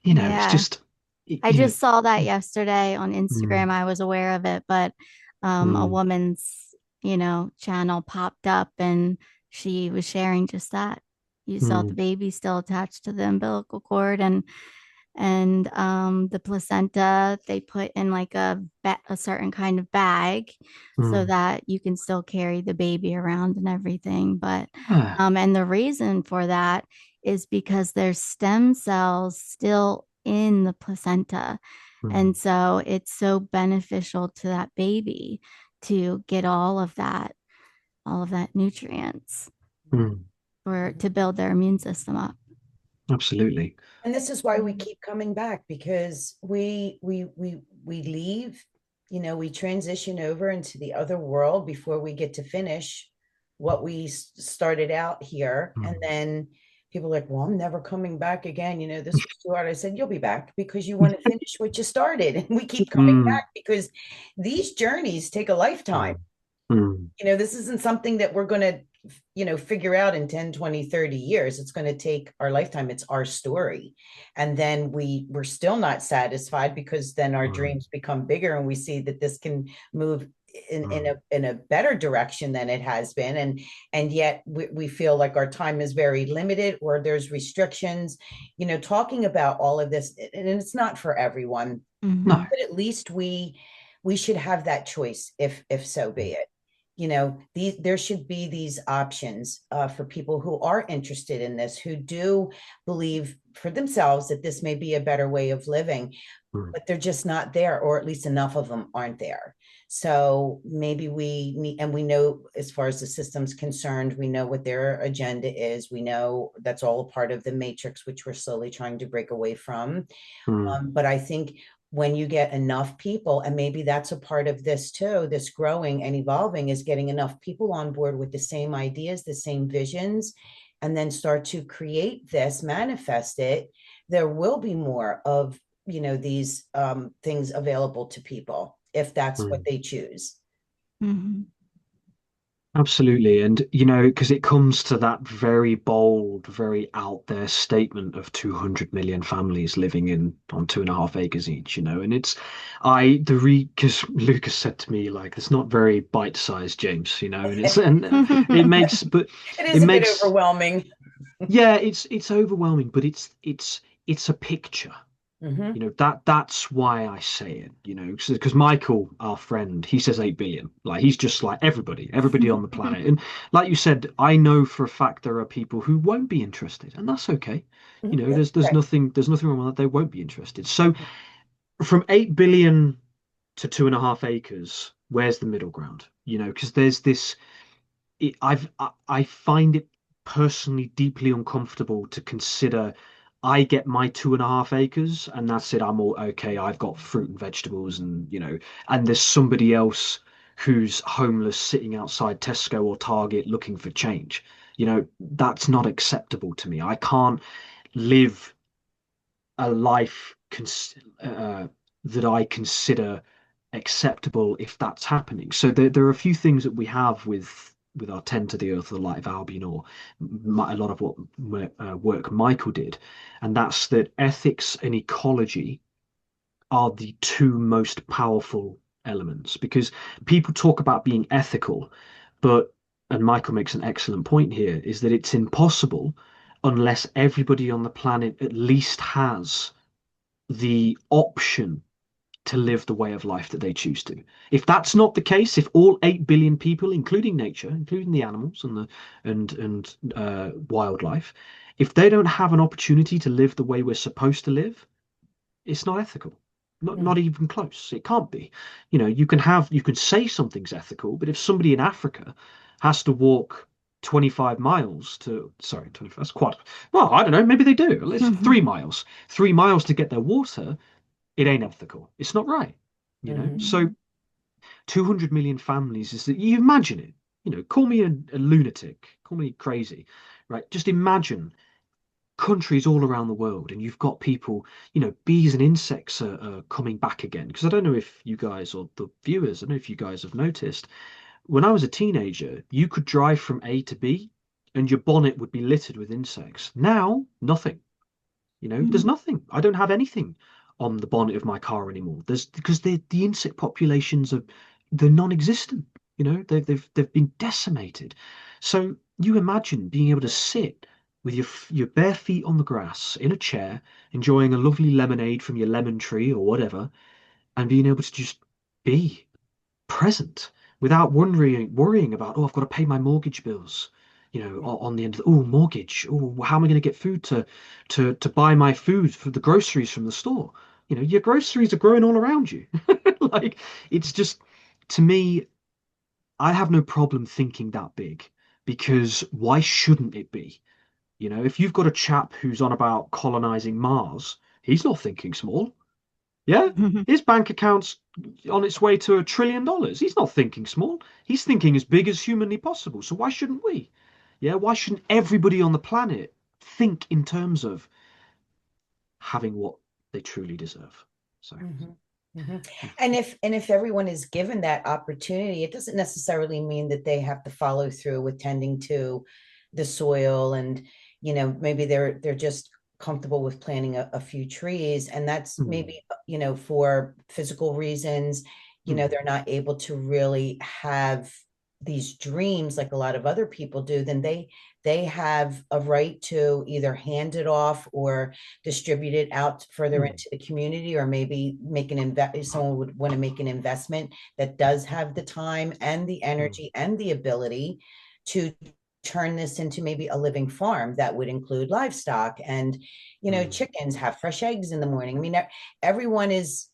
it's Yeah. just, I just saw that yesterday on mm, Instagram. I was aware of it, but a mm, woman's, channel popped up and she was sharing just that. You saw the mm, baby still attached to the umbilical cord, and the placenta they put in like a certain kind of bag so mm. that you can still carry the baby around and everything. But Ah, and the reason for that is because there's stem cells still in the placenta, mm, and so it's so beneficial to that baby to get all of that nutrients mm. for to build their immune system up. Absolutely. And this is why we keep coming back, because we leave, we transition over into the other world before we get to finish what we started out here. And Mm. then people are like, well, I'm never coming back again. This was too hard. I said, you'll be back because you want to finish what you started. And we keep coming Mm, back because these journeys take a lifetime. mm, mm, This isn't something that we're going to, figure out in 10, 20, 30 years. It's going to take our lifetime. It's our story. And then we're still not satisfied, because then our mm, dreams become bigger and we see that this can move mm, in a better direction than it has been. And yet we feel like our time is very limited, or there's restrictions, talking about all of this. And it's not for everyone, no. Mhm. but at least we should have that choice, if so be it. There should be these options for people who are interested in this, who do believe for themselves that this may be a better way of living, Mm, but they're just not there, or at least enough of them aren't there. So maybe we need, and we know, as far as the system's concerned, we know what their agenda is. We know that's all a part of the matrix, which we're slowly trying to break away from. mm, But I think when you get enough people, and maybe that's a part of this too, this growing and evolving, is getting enough people on board with the same ideas, the same visions, and then start to create this, manifest it, there will be more of, these things available to people, if that's what mm. they choose. Mhm. Absolutely. And, because it comes to that very bold, very out there statement of 200 million families living on 2.5 acres each, and because Lucas said to me, like, it's not very bite-sized, James, and it makes, but It it is a bit makes, overwhelming. yeah, it's overwhelming, but it's a picture. Hmm. That's why I say it, because Michael, our friend, he says 8 billion. Like, he's just like everybody on the planet. And like you said, I know for a fact there are people who won't be interested, and that's okay. That's There's okay. nothing wrong with that. They won't be interested. So from 8 billion to 2.5 acres, where's the middle ground? Because there's this I find it personally deeply uncomfortable to consider I get my 2.5 acres and that's it. I'm all okay. I've got fruit and vegetables and there's somebody else who's homeless sitting outside Tesco or Target looking for change. That's not acceptable to me. I can't live a life that I consider acceptable if that's happening. So there are a few things that we have with our Tend to the Earth, the Light of Albion, or a lot of what work Michael did, and that's that ethics and ecology are the two most powerful elements because people talk about being ethical, but and Michael makes an excellent point here, is that it's impossible unless everybody on the planet at least has the option to live the way of life that they choose to. If that's not the case, if all 8 billion people, including nature, including the animals and the wildlife, if they don't have an opportunity to live the way we're supposed to live, it's not ethical. Not Mhm. even close. It can't be. You can say something's ethical, but if somebody in Africa has to walk 25 miles to, sorry, 25, that's quite, well, I don't know, maybe they do. It's 3 miles. 3 miles to get their water, it ain't ethical. It's not right. Mhm. So 200 million families is that you imagine it. Call me a lunatic, call me crazy, right? Just imagine countries all around the world, and you've got people, bees and insects are coming back again. Because I don't know if you guys or the viewers, I don't know if you guys have noticed, when I was a teenager, you could drive from A to B and your bonnet would be littered with insects. Now, nothing. There's nothing. I don't have anything on the bonnet of my car anymore. There's because the insect populations are they're non-existent. They've been decimated. So you imagine being able to sit with your bare feet on the grass in a chair, enjoying a lovely lemonade from your lemon tree or whatever, and being able to just be present without worrying about, oh, I've got to pay my mortgage bills, on the end of oh, mortgage. Oh, how am I going to get food to buy my food for the groceries from the store? Your groceries are growing all around you. Like, it's just, to me, I have no problem thinking that big because why shouldn't it be? If you've got a chap who's on about colonizing Mars, he's not thinking small. Yeah, his bank account's on its way to $1 trillion. He's not thinking small. He's thinking as big as humanly possible. So why shouldn't we? Yeah, why shouldn't everybody on the planet think in terms of having what they truly deserve? So, Mhm. Mhm. yeah. And if everyone is given that opportunity, it doesn't necessarily mean that they have to follow through with tending to the soil and maybe they're just comfortable with planting a few trees and that's Mm, maybe for physical reasons mm, they're not able to really have these dreams like a lot of other people do, then they have a right to either hand it off or distribute it out further mm, into the community, or maybe make an invest. Someone would want to make an investment that does have the time and the mm, energy and the ability to turn this into maybe a living farm that would include livestock and mm, chickens have fresh eggs in the morning. I mean, everyone is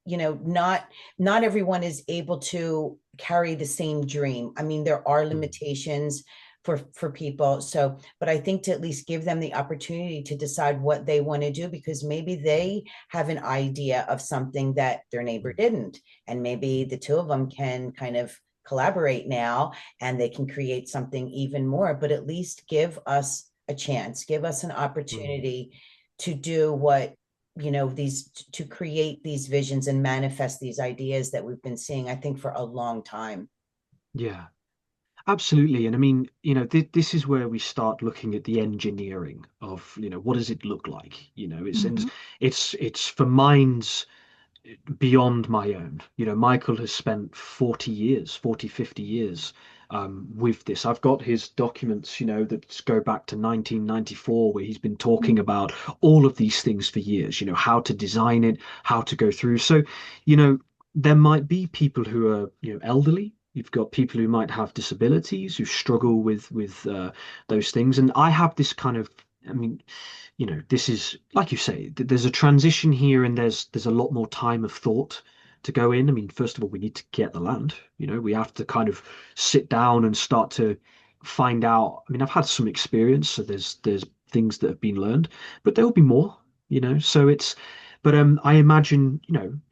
not everyone is able to carry the same dream. I mean, there are mm, limitations for people. So, but I think to at least give them the opportunity to decide what they want to do, because maybe they have an idea of something that their neighbor mm, didn't. And maybe the two of them can kind of collaborate now and they can create something even more, but at least give us a chance, give us an mm. opportunity to do what these to create these visions and manifest these ideas that we've been seeing, I think, for a long time. Yeah. Absolutely. And I mean, this is where we start looking at the engineering of, what does it look like? Hmm. It's for minds beyond my own. Michael has spent 40 years, 40, 50 years with this. I've got his documents, that go back to 1994, where he's been talking about all of these things for years, how to design it, how to go through. So, you know, there might be people who are, elderly. You've got people who might have disabilities who struggle with those things. And I have this kind of, I mean, this is like you say, there's a transition here, and there's a lot more time of thought to go in. I mean, first of all, we need to get the land. We have to kind of sit down and start to find out. I mean, I've had some experience, so there's things that have been learned, but there will be more. So it's. But I imagine,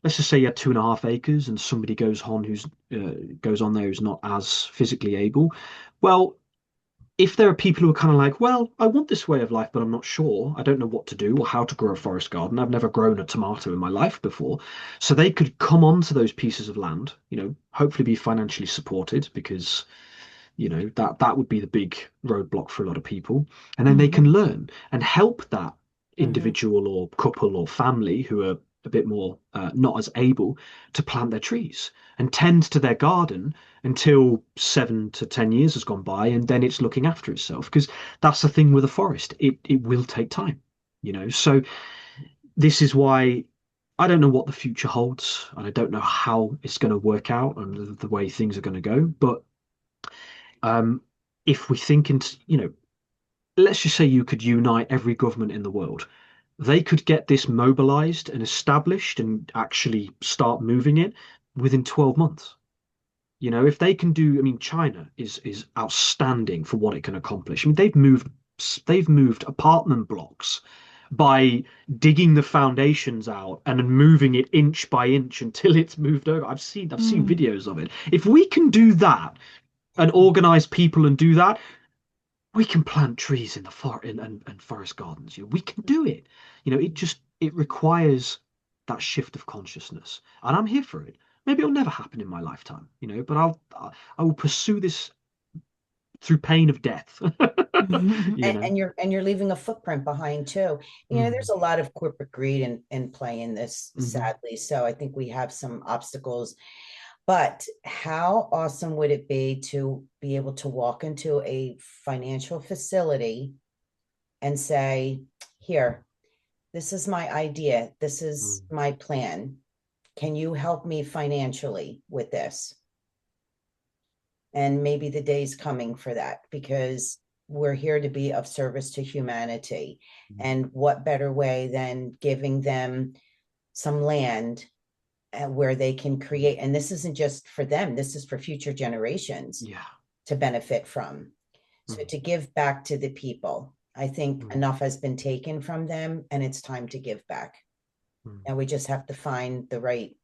let's just say you had 2.5 acres, and somebody goes on there who's not as physically able. Well, if there are people who are kind of like, well, I want this way of life, but I'm not sure. I don't know what to do or how to grow a forest garden. I've never grown a tomato in my life before. So they could come onto those pieces of land, hopefully be financially supported, because, that would be the big roadblock for a lot of people. And then they Hmm. can learn and help that Mhm. individual or couple or family who are a bit more not as able to plant their trees and tend to their garden until 7 to 10 years has gone by, and then it's looking after itself. Because that's the thing with a forest, it will take time. So this is why I don't know what the future holds, and I don't know how it's going to work out and the way things are going to go. But um, if we think into, let's just say you could unite every government in the world. They could get this mobilized and established and actually start moving it within 12 months. If they can do, I mean, China is outstanding for what it can accomplish. I mean, they've moved apartment blocks by digging the foundations out and then moving it inch by inch until it's moved over. I've seen Mm. videos of it. If we can do that and organize people and do that, we can plant trees in the and forest gardens. We can do it. It requires that shift of consciousness, and I'm here for it. Maybe it'll never happen in my lifetime, but I will pursue this through pain of death. you know. And you're leaving a footprint behind too. There's Mm, a lot of corporate greed in play in this, mhm, sadly. So I think we have some obstacles. But how awesome would it be to be able to walk into a financial facility and say, here, this is my idea. This is mm, my plan. Can you help me financially with this? And maybe the day's coming for that, because we're here to be of service to humanity. mm. And what better way than giving them some land where they can create? And this isn't just for them, this is for future generations Yeah. to benefit from. So Mm, to give back to the people, I think mm, enough has been taken from them and it's time to give back. mm, And we just have to find the right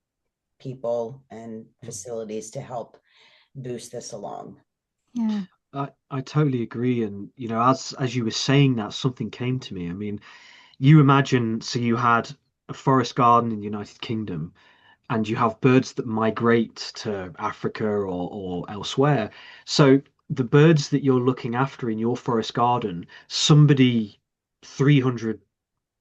people and mm. facilities to help boost this along. Yeah. I totally agree. And as you were saying that, something came to me. I mean, you imagine, so you had a forest garden in the United Kingdom, and you have birds that migrate to Africa or elsewhere. So the birds that you're looking after in your forest garden, somebody 300,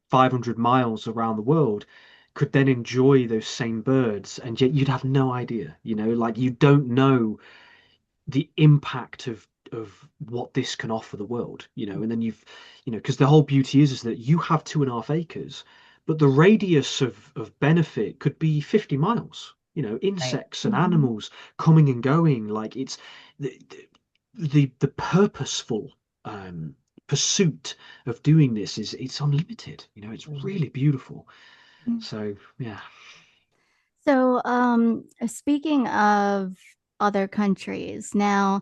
500 miles around the world could then enjoy those same birds, and yet you'd have no idea, like you don't know the impact of what this can offer the world, and then because the whole beauty is that you have 2.5 acres, but the radius of benefit could be 50 miles, Right. insects and Hmm. animals coming and going. Like it's the purposeful um pursuit of doing this is it's unlimited, it's Mhm. really beautiful. So yeah. So, speaking of other countries, now,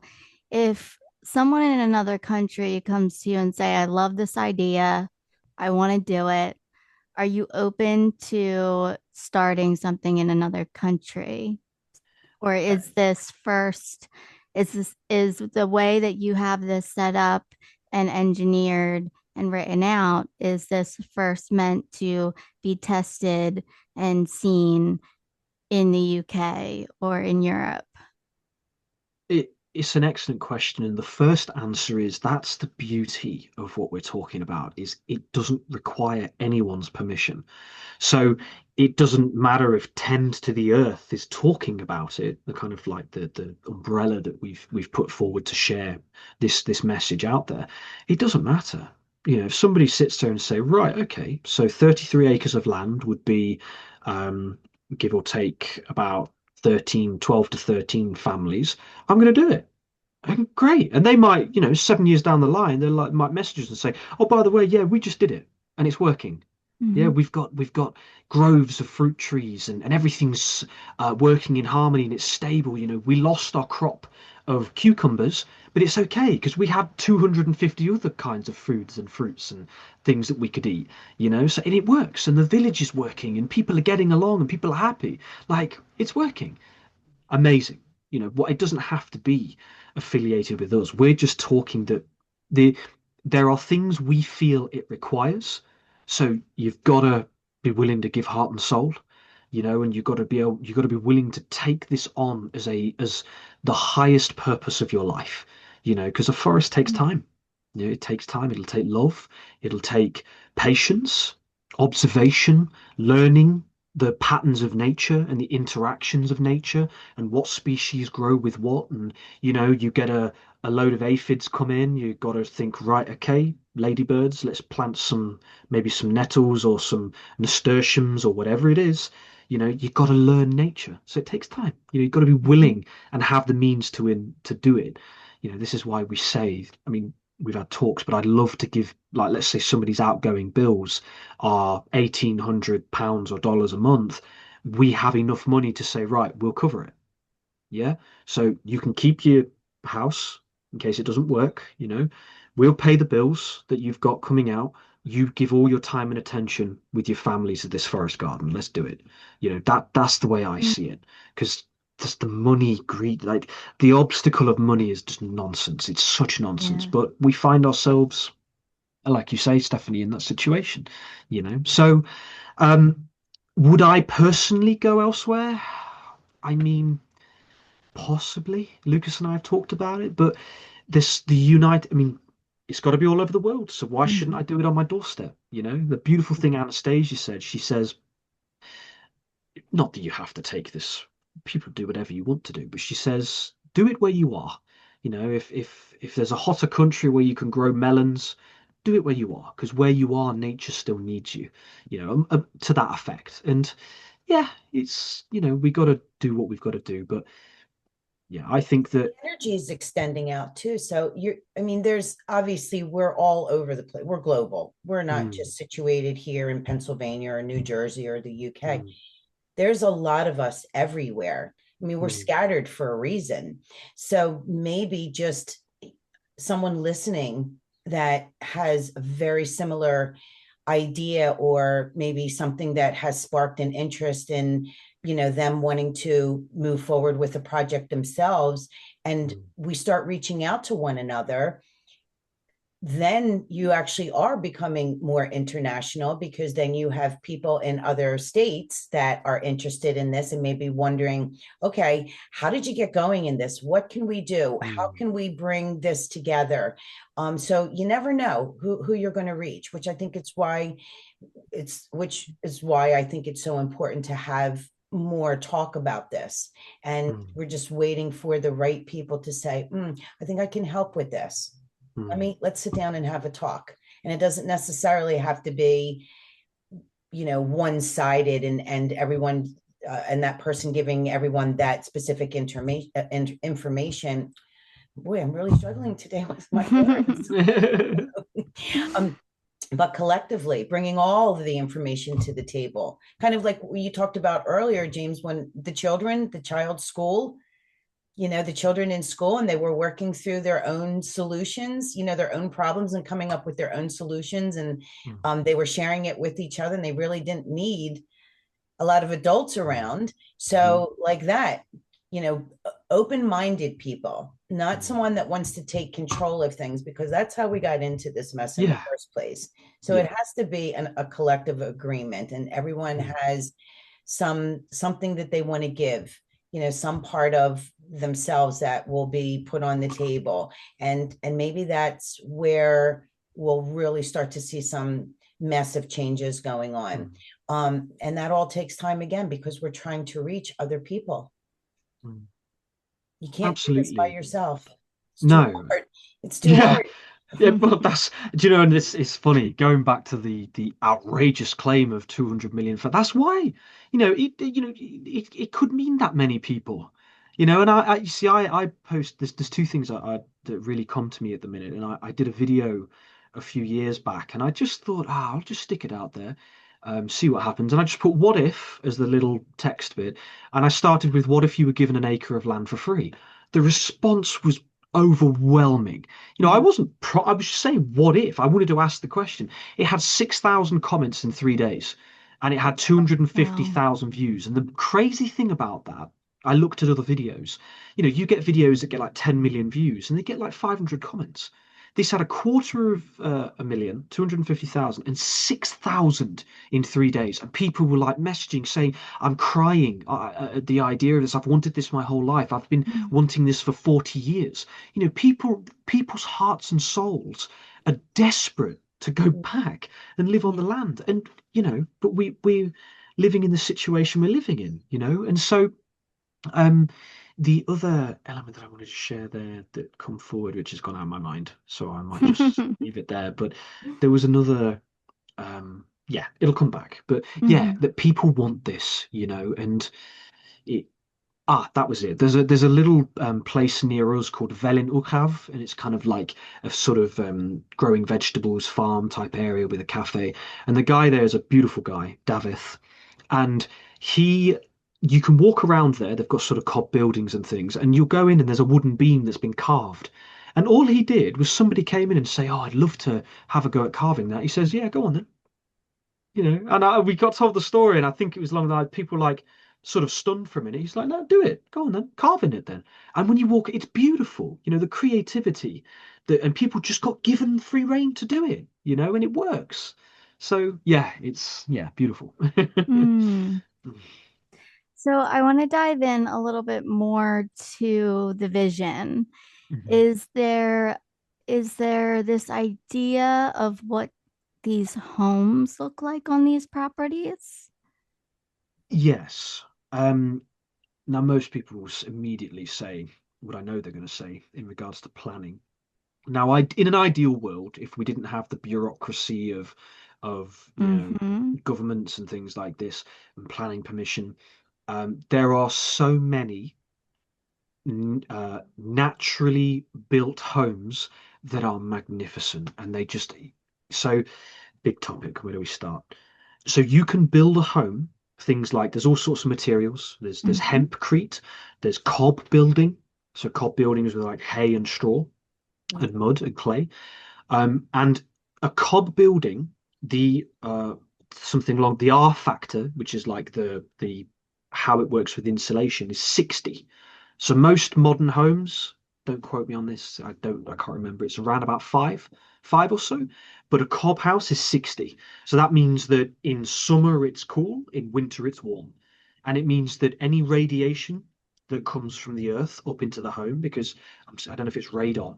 if someone in another country comes to you and say, "I love this idea, I want to do it," are you open to starting something in another country? Or is the way that you have this set up and engineered and written out, is this first meant to be tested and seen in the UK or in Europe? it's an excellent question, and the first answer is that's the beauty of what we're talking about, is it doesn't require anyone's permission. So it doesn't matter if Tend to the Earth is talking about it, the kind of like the umbrella that we've put forward to share this message out there. It doesn't matter. You know, if somebody sits there and say, right, okay, so 33 acres of land would be um, give or take about 13, 12 to 13 families, I'm going to do it. And great. And they might, 7 years down the line, they like might message us and say, oh, by the way, yeah, we just did it and it's working. Yeah, Hmm. we've got groves of fruit trees, and everything's working in harmony and it's stable. You know, we lost our crop of cucumbers, but it's okay because we had 250 other kinds of foods and fruits and things that we could eat. So and it works, and the village is working, and people are getting along, and people are happy. Like it's working. Amazing. What it doesn't have to be affiliated with us. We're just talking that the there are things we feel it requires. So you've got to be willing to give heart and soul, and you've got to be willing to take this on as the highest purpose of your life, because a forest takes time. It takes time. It'll take love. It'll take patience, observation, learning the patterns of nature and the interactions of nature and what species grow with what. And, you get a load of aphids come in, you've got to think, right, okay, ladybirds, let's plant maybe some nettles or some nasturtiums or whatever it is. You've got to learn nature. So it takes time. You've got to be willing and have the means to do it. This is why we say, I mean, we've had talks, but I'd love to give, like, let's say somebody's outgoing bills are £1,800 or dollars a month. We have enough money to say, right, we'll cover it. Yeah. So you can keep your house in case it doesn't work. We'll pay the bills that you've got coming out. You give all your time and attention with your family to this forest garden. Let's do it. That's the way I see it. Because just the money greed, like the obstacle of money is just nonsense. It's such nonsense. Yeah. But we find ourselves, like you say, Stephanie, in that situation. So um, would I personally go elsewhere? I mean, possibly. Lucas and I have talked about it, but I mean, it's got to be all over the world. So why shouldn't I Mhm. do it on my doorstep? The beautiful thing Anastasia said, she says, not that you have to take this, people do whatever you want to do, but she says, do it where you are. If there's a hotter country where you can grow melons, do it where you are, because where you are, nature still needs you, to that effect. And yeah, it's, we got to do what we've got to do. But yeah, I think The that. energy is extending out too. So I mean, there's obviously we're all over the place. We're global. We're not Mm, just situated here in Pennsylvania or New Jersey or the UK. mm, There's a lot of us everywhere. I mean, we're mm, scattered for a reason. So maybe just someone listening that has a very similar idea, or maybe something that has sparked an interest in them wanting to move forward with a project themselves, and mm, we start reaching out to one another, then you actually are becoming more international, because then you have people in other states that are interested in this and maybe wondering, okay, how did you get going in this? What can we do? How mm, can we bring this together? So you never know who you're going to reach, which is why I think it's so important to have more talk about this. And mm, we're just waiting for the right people to say, I think I can help with this. mm, Let's sit down and have a talk. And it doesn't necessarily have to be, one-sided, and everyone and that person giving everyone that specific information. Boy, I'm really struggling today with my words. um, but collectively bringing all of the information to the table, kind of like you talked about earlier, James, when the child's school, the children in school, and they were working through their own solutions, their own problems, and coming up with their own solutions. And mm, they were sharing it with each other, and they really didn't need a lot of adults mm, around. mhm, So, like that, open-minded people, not mm. someone that wants to take control of things, because that's how we got into this mess in the Yeah, first place. So it yeah. has to be a collective agreement, and everyone Mm, has something that they want to give, some part of themselves that will be put on the table. And maybe that's where we'll really start to see some massive changes going on. And that all takes time, again, because we're trying to reach other people. You can't do this by Absolutely. yourself. It's too No. hard. It's too Yeah. hard. Yeah, but do you know, and it's funny going back to the outrageous claim of 200 million for that's why, it could mean that many people, and I you see, I post there's two things that really come to me at the minute, and I did a video a few years back, and I just thought, I'll just stick it out there, see what happens, and I just put what if as the little text bit, and I started with what if you were given an acre of land for free. The response was overwhelming. I wasn't I was just saying what if. I wanted to ask the question. It had 6,000 comments in 3 days, and it had Wow. 250,000 views. And the crazy thing about that, I looked at other videos. You get videos that get like 10 million views and they get like 500 comments. This had a quarter of a million, 250,000, and 6,000 in 3 days. And people were like messaging saying, I'm crying at the idea of this. I've wanted this my whole life. I've been wanting this for 40 years. People's hearts and souls are desperate to go back and live on the land. And, but we're living in the situation we're living in, and so um, the other element that I wanted to share there that come forward, which has gone out of my mind, so I might just leave it there. But there was another, yeah, it'll come back. But yeah, Mhm. that people want this, and it. That was it. There's a little place near us called Velin Uchav, and it's kind of like a sort of growing vegetables farm type area with a cafe. And the guy there is a beautiful guy, Davith, and he you can walk around there. They've got sort of cob buildings and things, and you'll go in and there's a wooden beam that's been carved. And all he did was somebody came in and say, "Oh, I'd love to have a go at carving that." He says, "Yeah, go on then." And we got told the story, and I think it was along the line, people like sort of stunned for a minute. He's like, "No, do it. Go on then, carving it then." And when you walk, it's beautiful. The creativity and people just got given free rein to do it. And it works. So yeah, it's yeah, beautiful. Mm. So I want to dive in a little bit more to the vision. Mhm. Is there is there this idea of what these homes look like on these properties? Yes. Um, Now most people will immediately say what I know they're going to say in regards to planning. Now, in an ideal world, if we didn't have the bureaucracy of Mm-hmm. governments and things like this and planning permission, there are so many naturally built homes that are magnificent, and they just so big topic. Where do we start? So you can build a home. Things like there's all sorts of materials. There's Mm-hmm. hempcrete. There's cob building. So cob building is with like hay and straw and mud and clay. And a cob building, the something along the R factor, which is like the how it works with insulation, is 60. So most modern homes, don't quote me on this, I can't remember. It's around about five or so. But a cob house is 60. So that means that in summer it's cool, in winter it's warm. And it means that any radiation that comes from the earth up into the home, because I don't know if it's radon,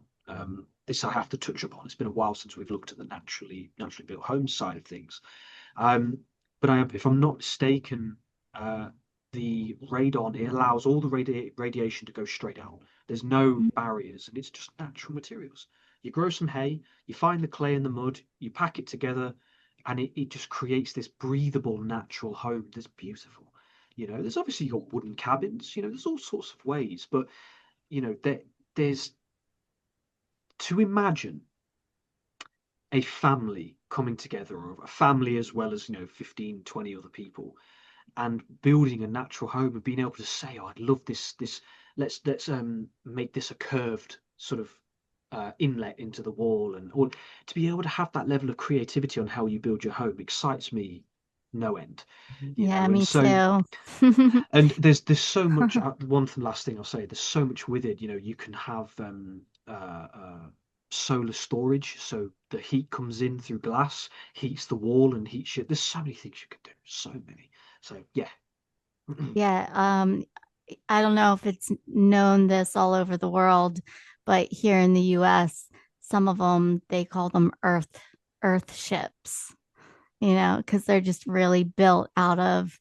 this I have to touch upon. It's been a while since we've looked at the naturally built home side of things. Um, but if I'm not mistaken, uh, the radon, it allows all the radiation to go straight out. There's no barriers, and it's just natural materials. You grow some hay, you find the clay and the mud, you pack it together, and it just creates this breathable, natural home that's beautiful. There's obviously your wooden cabins. There's all sorts of ways, but there's to imagine a family coming together, or a family as well as 15, 20 other people, and building a natural home and being able to say, "Oh, I'd love this, let's make this a curved sort of inlet into the wall," and or to be able to have that level of creativity on how you build your home excites me no end. Yeah, And me so too. and there's so much. Last thing I'll say, there's so much with it. You can have solar storage, so the heat comes in through glass, heats the wall, and heats it. There's so many things you can do. So many. So yeah. Yeah, I don't know if it's known this all over the world, but here in the US, some of them they call them earth ships, because they're just really built out of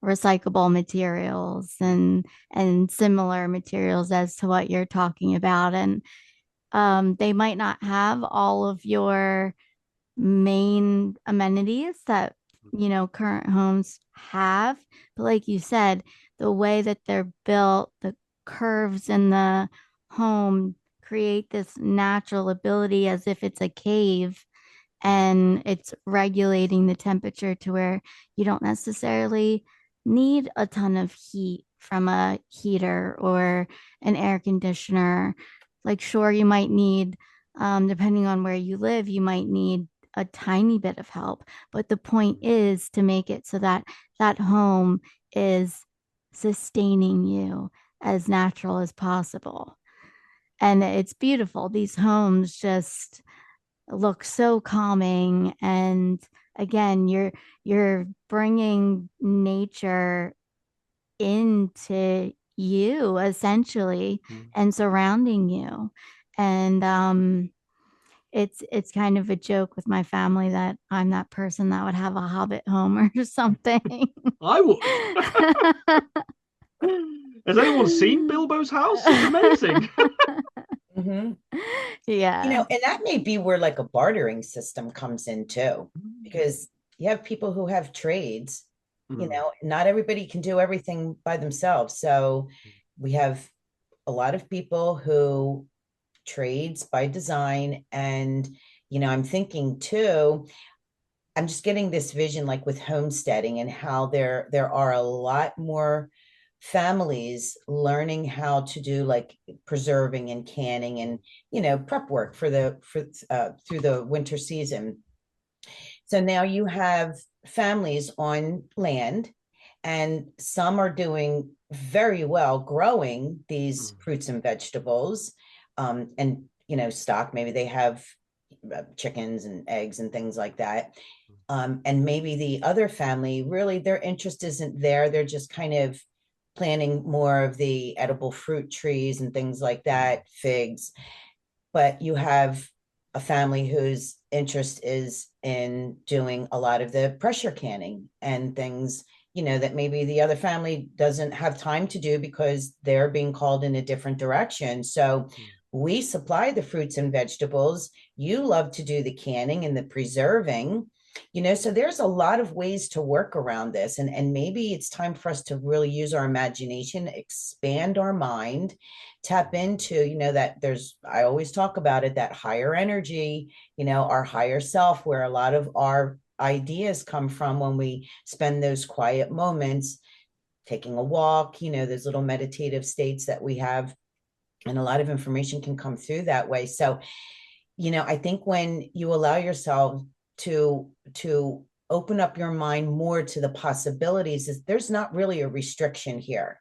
recyclable materials and similar materials as to what you're talking about. And they might not have all of your main amenities that current homes have, but like you said, the way that they're built, the curves in the home create this natural ability as if it's a cave, and it's regulating the temperature to where you don't necessarily need a ton of heat from a heater or an air conditioner. Like, sure, you might need, depending on where you live, you might need a tiny bit of help. But the point is to make it so that that home is sustaining you as natural as possible. And it's beautiful. These homes just look so calming. And again, you're bringing nature into you essentially and surrounding you. And it's kind of a joke with my family that I'm that person that would have a hobbit home or something. I would. Has anyone seen Bilbo's house? It's amazing. Mm-hmm. Yeah. And that may be where like a bartering system comes in too, because you have people who have trades, not everybody can do everything by themselves. So we have a lot of people who trades by design. And, I'm thinking too, I'm just getting this vision like with homesteading and how there are a lot more families learning how to do like preserving and canning and prep work for through the winter season. So now you have families on land, and some are doing very well growing these fruits and vegetables, and stock. Maybe they have chickens and eggs and things like that. And maybe the other family, really their interest isn't there. They're just kind of planting more of the edible fruit trees and things like that, figs. But you have a family whose interest is in doing a lot of the pressure canning and things, that maybe the other family doesn't have time to do because they're being called in a different direction. So we supply the fruits and vegetables. You love to do the canning and the preserving. So there's a lot of ways to work around this. And maybe it's time for us to really use our imagination, expand our mind, tap into, that I always talk about it, that higher energy, our higher self, where a lot of our ideas come from when we spend those quiet moments, taking a walk, those little meditative states that we have. And a lot of information can come through that way. So, I think when you allow yourself to open up your mind more to the possibilities, is there's not really a restriction here.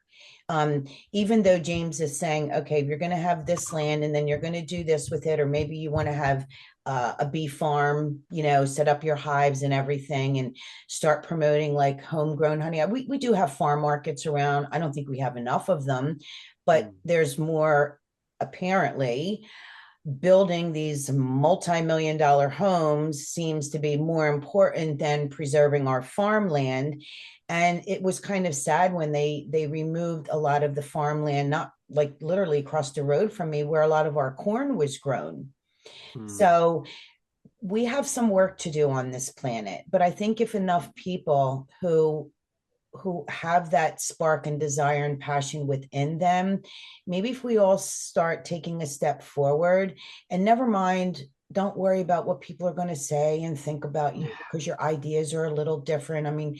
Even though James is saying, okay, you're going to have this land and then you're going to do this with it, or maybe you want to have a bee farm, set up your hives and everything and start promoting like homegrown honey. We do have farm markets around. I don't think we have enough of them, but there's more apparently. Building these multi-million-dollar homes seems to be more important than preserving our farmland. And it was kind of sad when they removed a lot of the farmland, not like literally across the road from me, where a lot of our corn was grown. So we have some work to do on this planet. But I think if enough people who have that spark and desire and passion within them, maybe if we all start taking a step forward, and never mind, don't worry about what people are going to say and think about you because your ideas are a little different. I mean,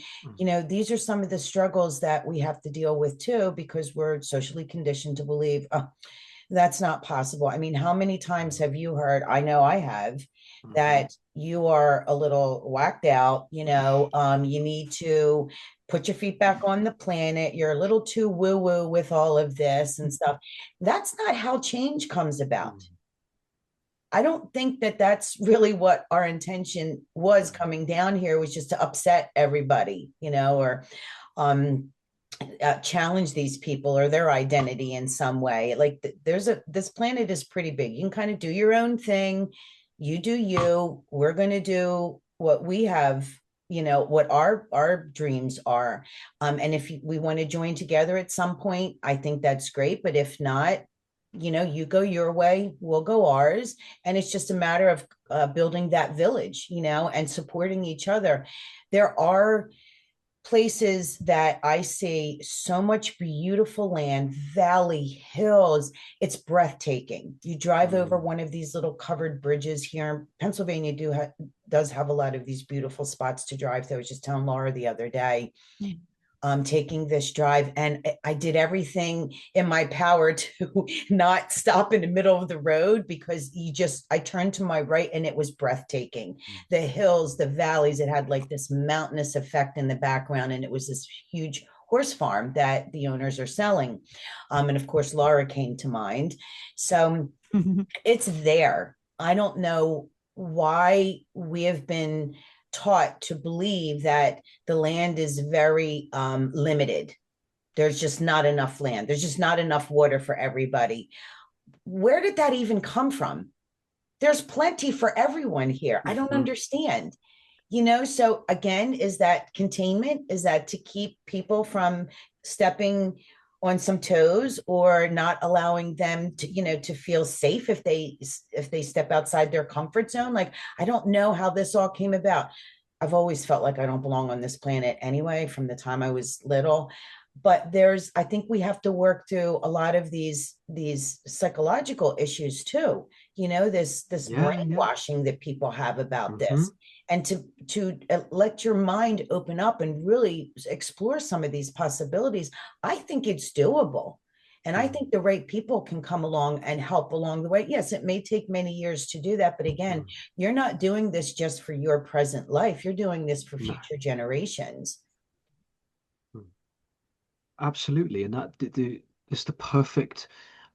these are some of the struggles that we have to deal with too, because we're socially conditioned to believe, oh, that's not possible. I mean, how many times have you heard, I know I have, that you are a little whacked out, you need to put your feet back on the planet. You're a little too woo-woo with all of this and stuff. That's not how change comes about. I don't think that that's really what our intention was coming down here, was just to upset everybody, or challenge these people or their identity in some way. Like this planet is pretty big. You can kind of do your own thing. You do you. We're going to do what we have, what our dreams are. And if we want to join together at some point, I think that's great. But if not, you go your way, we'll go ours. And it's just a matter of building that village, and supporting each other. There are places that I see so much beautiful land, valley, hills. It's breathtaking. You drive over one of these little covered bridges here in Pennsylvania. Does have a lot of these beautiful spots to drive through. I was just telling Laura the other day, taking this drive, and I did everything in my power to not stop in the middle of the road, because I turned to my right and it was breathtaking. The hills, the valleys, it had like this mountainous effect in the background, and it was this huge horse farm that the owners are selling. And of course, Laura came to mind. So it's there. I don't know why we have been taught to believe that the land is very limited. There's just not enough land. There's just not enough water for everybody. Where did that even come from? There's plenty for everyone here. I don't understand. So again, is that containment? Is that to keep people from stepping on some toes, or not allowing them to feel safe if they step outside their comfort zone? Like, I don't know how this all came about. I've always felt like I don't belong on this planet anyway, from the time I was little. But I think we have to work through a lot of these psychological issues too. This brainwashing that people have about this, and to let your mind open up and really explore some of these possibilities. I think it's doable. And I think the right people can come along and help along the way. Yes, it may take many years to do that. But again, you're not doing this just for your present life. You're doing this for future generations. Absolutely. And it's the perfect.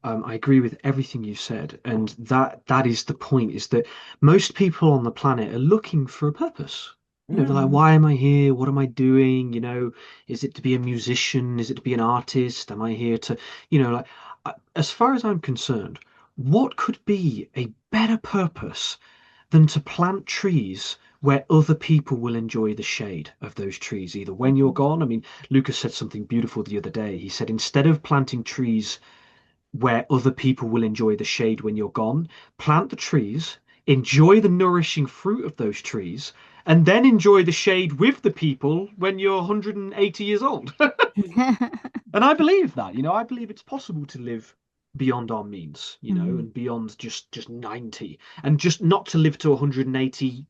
I agree with everything you said, and that is the point. Is that most people on the planet are looking for a purpose. They're like, why am I here? What am I doing? Is it to be a musician? Is it to be an artist? Am I here to, like, as far as I'm concerned, what could be a better purpose than to plant trees where other people will enjoy the shade of those trees, either when you're gone. I mean, Lucas said something beautiful the other day. He said, instead of planting trees where other people will enjoy the shade when you're gone, plant the trees, enjoy the nourishing fruit of those trees, and then enjoy the shade with the people when you're 180 years old. And I believe that, I believe it's possible to live beyond our means, and beyond just 90, and just not to live to 180,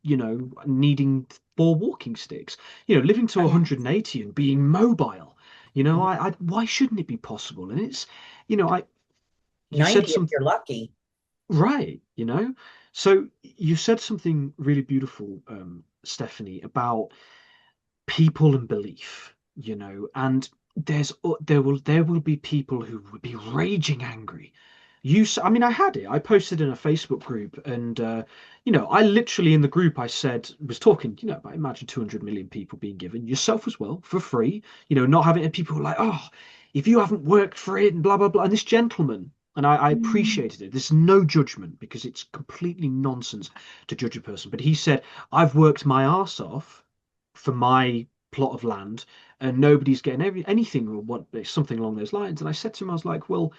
needing 4 walking sticks, living to 180 and being mobile. Why shouldn't it be possible? And it's, you 90 said if you're lucky. Right, So you said something really beautiful, Stephanie, about people and belief, and there will be people who will be raging angry. I mean, I had it. I posted in a Facebook group, and I literally in the group I was talking, about, imagine 200 million people being given, yourself as well, for free, not having, and people were like, oh, if you haven't worked for it and blah blah blah. And this gentleman, and I appreciated it. There's no judgment, because it's completely nonsense to judge a person. But he said, I've worked my arse off for my plot of land, and nobody's getting anything, or something along those lines. And I said to him, I was like, well,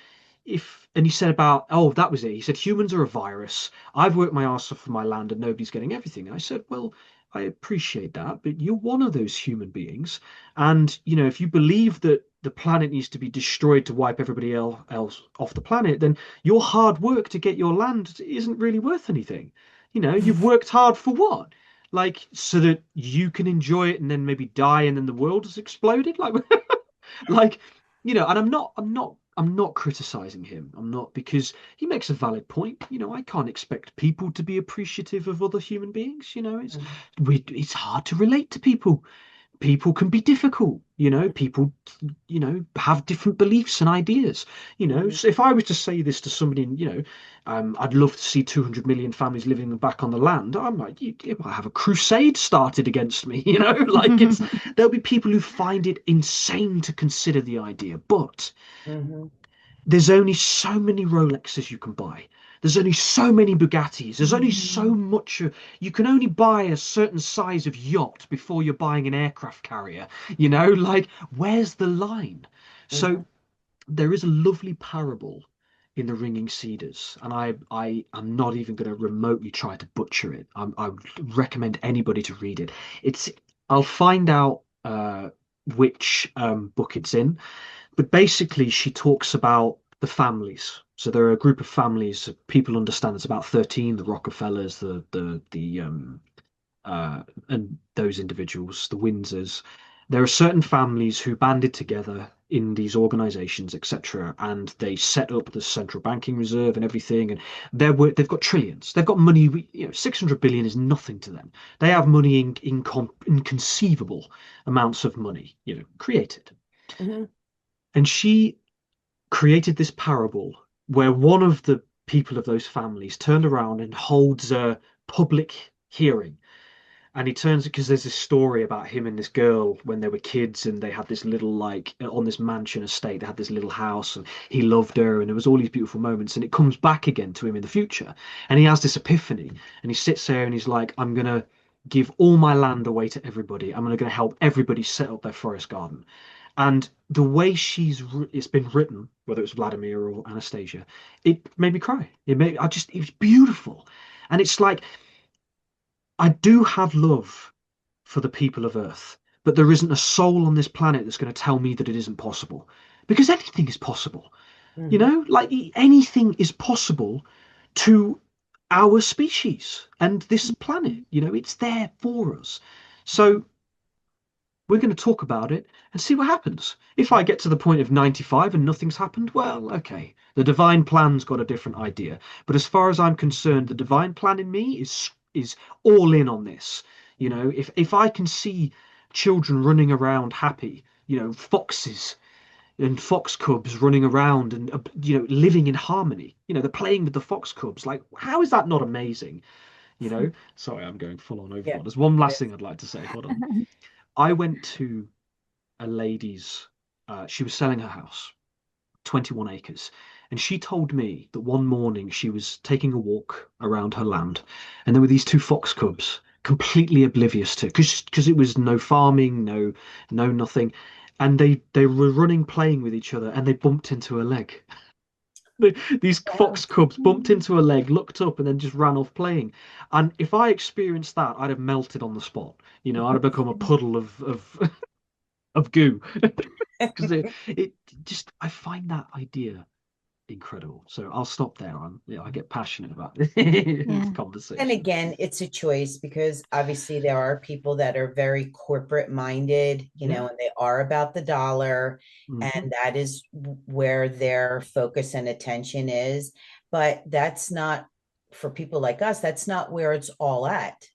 and he said about, oh, that was it. He said, humans are a virus. I've worked my arse off for my land and nobody's getting everything. And I said, well, I appreciate that, but you're one of those human beings. And, if you believe that the planet needs to be destroyed to wipe everybody else off the planet, then your hard work to get your land isn't really worth anything. You've worked hard for what? Like, so that you can enjoy it and then maybe die and then the world has exploded? Like, like, and I'm not criticizing him. I'm not, because he makes a valid point. I can't expect people to be appreciative of other human beings. It's hard to relate to people people can be difficult, people, have different beliefs and ideas, Mhm. so if I was to say this to somebody, I'd love to see 200 million families living back on the land, I might, you might have a crusade started against me, like there'll be people who find it insane to consider the idea, but Mhm. there's only so many Rolexes you can buy. There's only so many Bugattis. There's only so much. You can only buy a certain size of yacht before you're buying an aircraft carrier. Like, where's the line? So Mhm. there is a lovely parable in the Ringing Cedars, and I am not even going to remotely try to butcher it. I would recommend anybody to read it. It's I'll find out which book it's in, but basically she talks about the families. So there are a group of families. People understand it's about 13, the Rockefellers, and those individuals, the Windsors. There are certain families who banded together in these organizations, etc., and they set up the central banking reserve and everything. And they've got trillions. They've got money. 600 billion is nothing to them. They have money in inconceivable amounts of money, created. Mhm. And she created this parable where one of the people of those families turned around and holds a public hearing. And he turns because there's this story about him and this girl when they were kids, and they had this little, like, on this mansion estate, they had this little house, and he loved her, and there was all these beautiful moments. And it comes back again to him in the future, and he has this epiphany, and he sits there and he's like, I'm gonna give all my land away to everybody. I'm gonna help everybody set up their forest garden. And the way it's been written, whether it's Vladimir or Anastasia, it made me cry. It was beautiful. And it's like, I do have love for the people of Earth, but there isn't a soul on this planet that's going to tell me that it isn't possible. Because anything is possible, Mhm. like anything is possible to our species and this planet, it's there for us. So we're going to talk about it and see what happens. If I get to the point of 95 and nothing's happened, well, okay. The divine plan's got a different idea. But as far as I'm concerned, the divine plan in me is all in on this. If I can see children running around happy, foxes and fox cubs running around and living in harmony. They're playing with the fox cubs. Like, how is that not amazing? Sorry, I'm going full on Yeah. overboard. There's one It last is. thing I'd like to say. Hold on. I went to a lady's, she was selling her house, 21 acres. And she told me that one morning she was taking a walk around her land, and there were these two fox cubs, completely oblivious to, because it was no farming, no nothing, and they were running, playing with each other, and they bumped into her leg. These Wow. fox cubs bumped into her leg, looked up, and then just ran off playing. And if I experienced that, I'd have melted on the spot. I'd have become a puddle of of goo. Because it just, I find that idea incredible. So I'll stop there. I get passionate about this Yeah. And conversation. again, it's a choice because obviously there are people that are very corporate minded, Yeah. and they are about the dollar, Hmm. and that is where their focus and attention is. But that's not for people like us, that's not where it's all at,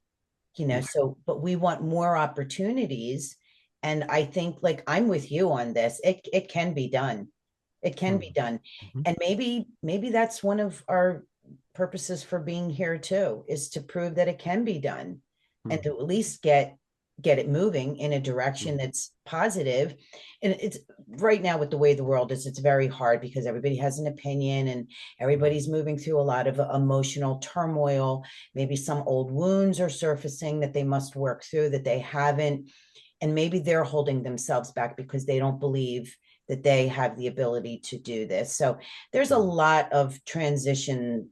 Yeah. so, but we want more opportunities. And I think, like, I'm with you on this. It can be done. It can be done. Mm-hmm. And maybe that's one of our purposes for being here too, is to prove that it can be done and to at least get it moving in a direction that's positive. And it's right now, with the way the world is, it's very hard because everybody has an opinion and everybody's moving through a lot of emotional turmoil. Maybe some old wounds are surfacing that they must work through that they haven't, and maybe they're holding themselves back because they don't believe that they have the ability to do this. So there's a lot of transitioning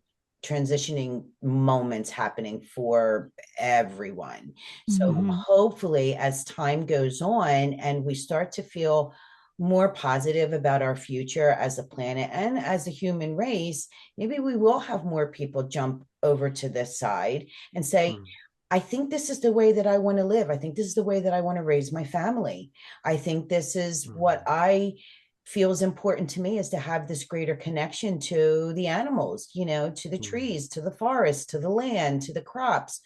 moments happening for everyone. So Hmm. hopefully as time goes on and we start to feel more positive about our future as a planet and as a human race, maybe we will have more people jump over to this side and say, I think this is the way that I want to live. I think this is the way that I want to raise my family. I think this is what I feel is important to me, is to have this greater connection to the animals, to the trees, to the forest, to the land, to the crops.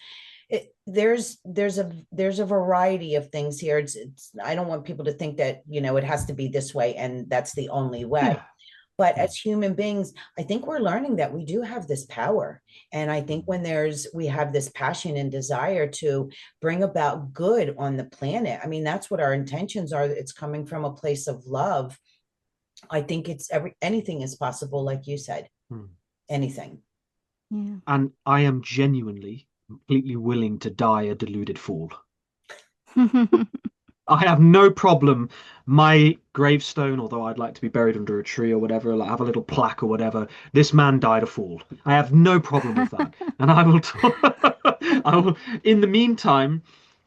there's a variety of things here. It's I don't want people to think that, it has to be this way and that's the only way. Yeah. But Mm, as human beings, I think we're learning that we do have this power. And I think mm, when we have this passion and desire to bring about good on the planet, I mean, that's what our intentions are. It's coming from a place of love. I think anything is possible, like you said, mm. anything. Yeah. And I am genuinely completely willing to die a deluded fool. I have no problem. My gravestone, although I'd like to be buried under a tree or whatever, like have a little plaque or whatever. This man died a fool. I have no problem with that, and I will. I will. In the meantime,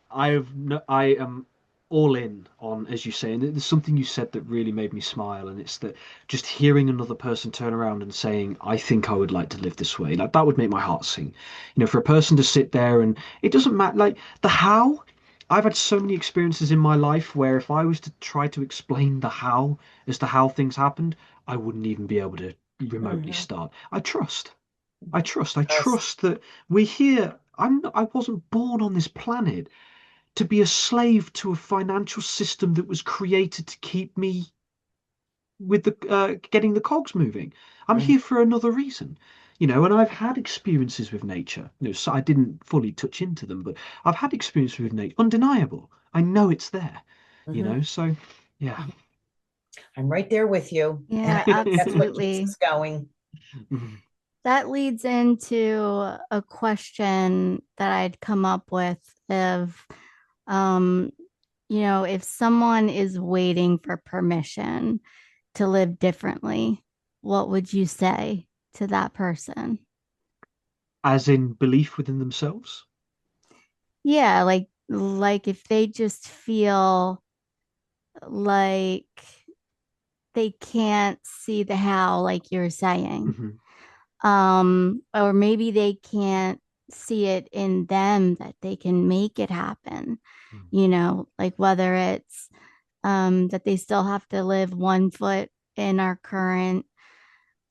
I am all in on, as you say, and there's something you said that really made me smile, and it's that just hearing another person turn around and saying, "I think I would like to live this way," like that would make my heart sing. For a person to sit there and it doesn't matter, like the how. I've had so many experiences in my life where if I was to try to explain the how as to how things happened, I wouldn't even be able to remotely Mhm. start. I Trust. trust that we're here. I wasn't born on this planet to be a slave to a financial system that was created to keep me with the getting the cogs moving. I'm Mhm. here for another reason, and I've had experiences with nature. So I didn't fully touch into them, but I've had experiences with nature, undeniable. I know it's there, Mhm. so yeah. Mhm. I'm right there with you. And I Yeah, think that's what keeps absolutely. us going. Mhm. That leads into a question that I'd come up with of, um, if someone is waiting for permission to live differently, what would you say to that person? As in belief within themselves. Yeah, like if they just feel like they can't see the how, like you're saying, Hmm. or maybe they can't see it in them that they can make it happen, like whether it's that they still have to live 1 foot in our current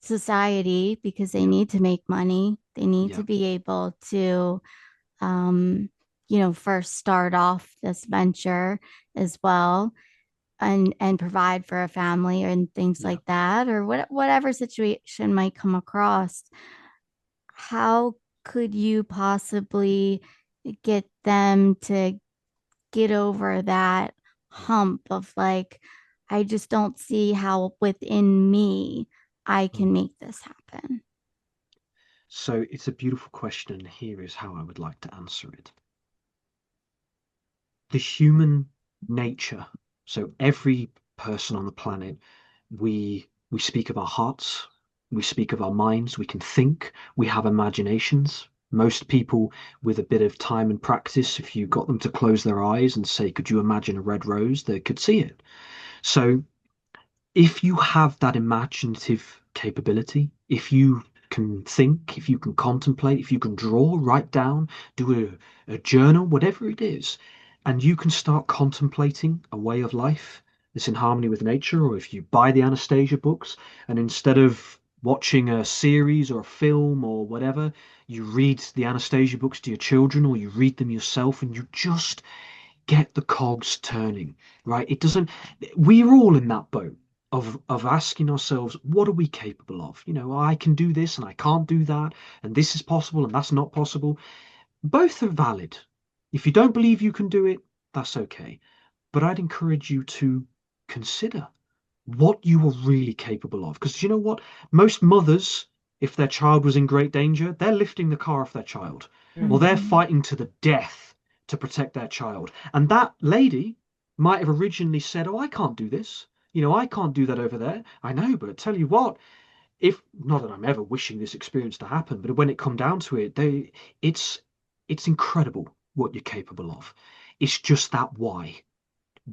society because they Yeah, need to make money. They need yeah, to be able to, um, first start off this venture as well and provide for a family and things yeah. like that, or whatever situation might come across. How could you possibly get them to get over that hump of like, I just don't see how within me I can Mm. make this happen? So it's a beautiful question, and here is how I would like to answer it. The human nature. So every person on the planet, we speak of our hearts, we speak of our minds, we can think, we have imaginations. Most people with a bit of time and practice, if you got them to close their eyes and say, could you imagine a red rose, they could see it. So if you have that imaginative capability, if you can think, if you can contemplate, if you can draw, write down, do a journal, whatever it is, and you can start contemplating a way of life that's in harmony with nature, or if you buy the Anastasia books and instead of watching a series or a film or whatever, you read the Anastasia books to your children or you read them yourself and you just get the cogs turning, right? It doesn't, we're all in that boat of asking ourselves, what are we capable of? I can do this and I can't do that, and this is possible and that's not possible. Both are valid. If you don't believe you can do it, that's okay. But I'd encourage you to consider what you are really capable of. Because you know what? Most mothers, if their child was in great danger, they're lifting the car off their child, or Mhm. they're Mm-hmm. fighting to the death to protect their child. And that lady might have originally said, "Oh, I can't do this. I can't do that over there." I know, but tell you what, if not that I'm ever wishing this experience to happen, but when it come down to it, it's it's incredible what you're capable of. It's just that why.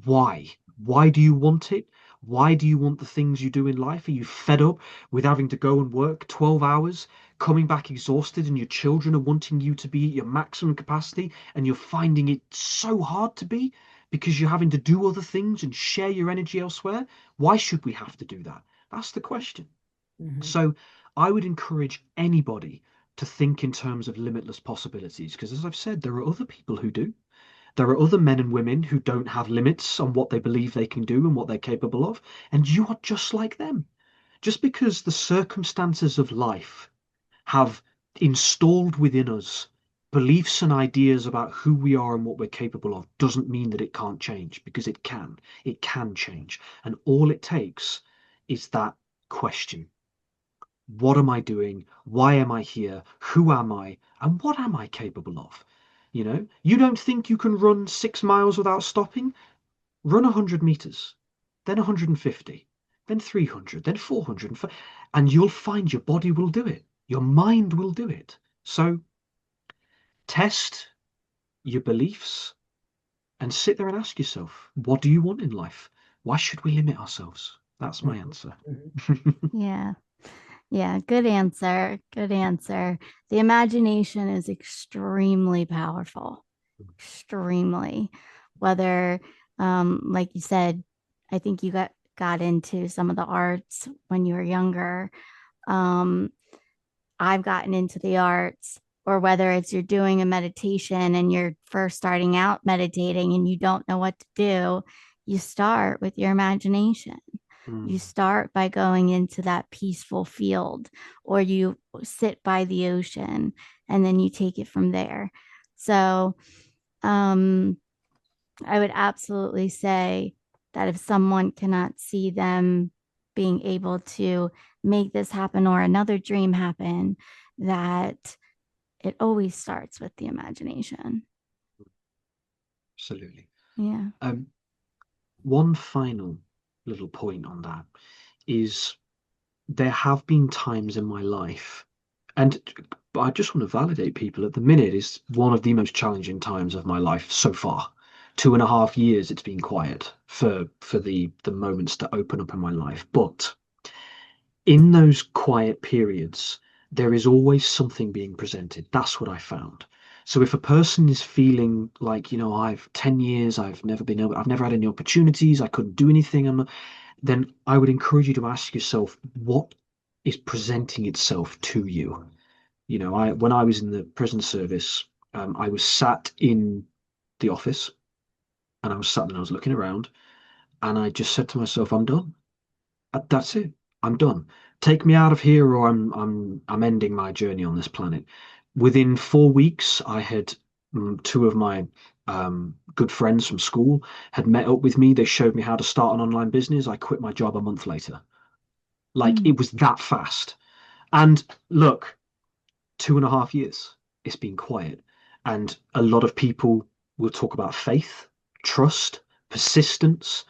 Why? Why do you want it? Why do you want the things you do in life? Are you fed up with having to go and work 12 hours, coming back exhausted, and your children are wanting you to be at your maximum capacity, and you're finding it so hard to be because you're having to do other things and share your energy elsewhere? Why should we have to do that? That's the question. Mhm. So I would encourage anybody to think in terms of limitless possibilities. Because as I've said, there are other people who do. There are other men and women who don't have limits on what they believe they can do and what they're capable of. And you are just like them. Just because the circumstances of life have installed within us beliefs and ideas about who we are and what we're capable of doesn't mean that it can't change, because it can. It can change. And all it takes is that question. What am I doing? Why am I here? Who am I? And what am I capable of? You don't think you can run 6 miles without stopping? Run 100 meters, then 150, then 300, then 400, and you'll find your body will do it. Your mind will do it. So test your beliefs and sit there and ask yourself, what do you want in life? Why should we limit ourselves? That's my answer. Yeah. Yeah, good answer. Good answer. The imagination is extremely powerful. Extremely. Whether, like you said, I think you got into some of the arts when you were younger. I've gotten into the arts, or whether it's you're doing a meditation and you're first starting out meditating and you don't know what to do, you start with your imagination. You start by going into that peaceful field, or you sit by the ocean, and then you take it from there. So, I would absolutely say that if someone cannot see them being able to make this happen or another dream happen, that it always starts with the imagination. Absolutely. Yeah. One final little point on that is there have been times in my life, and I just want to validate people, at the minute is one of the most challenging times of my life so far. 2.5 years it's been quiet for the moments to open up in my life. But in those quiet periods, there is always something being presented. That's what I found. So if a person is feeling like, I've 10 years, I've never had any opportunities, I couldn't do anything, then I would encourage you to ask yourself, what is presenting itself to you? When I was in the prison service, I was sat in the office, and I was sat there and I was looking around, and I just said to myself, I'm done. That's it. I'm done. Take me out of here, or I'm ending my journey on this planet. Within 4 weeks, I had two of my good friends from school had met up with me. They showed me how to start an online business. I quit my job a month later. Like, it was that fast. And look, 2.5 years, it's been quiet. And a lot of people will talk about faith, trust, persistence,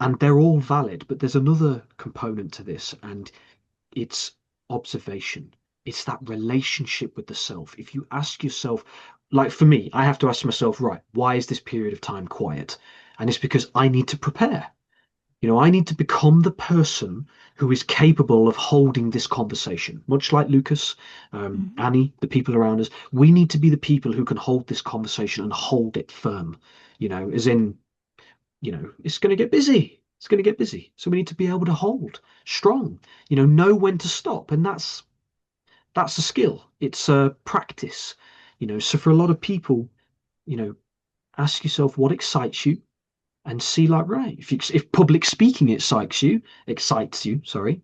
and they're all valid. But there's another component to this, and it's observation. It's that relationship with the self. If you ask yourself, like for me, I have to ask myself, right, why is this period of time quiet? And it's because I need to prepare. I need to become the person who is capable of holding this conversation, much like Lucas, Annie, the people around us. We need to be the people who can hold this conversation and hold it firm, as in, it's going to get busy. It's going to get busy. So we need to be able to hold strong, know when to stop. And that's a skill. It's a practice, so for a lot of people, ask yourself what excites you, and see, like, right, if public speaking excites you, sorry,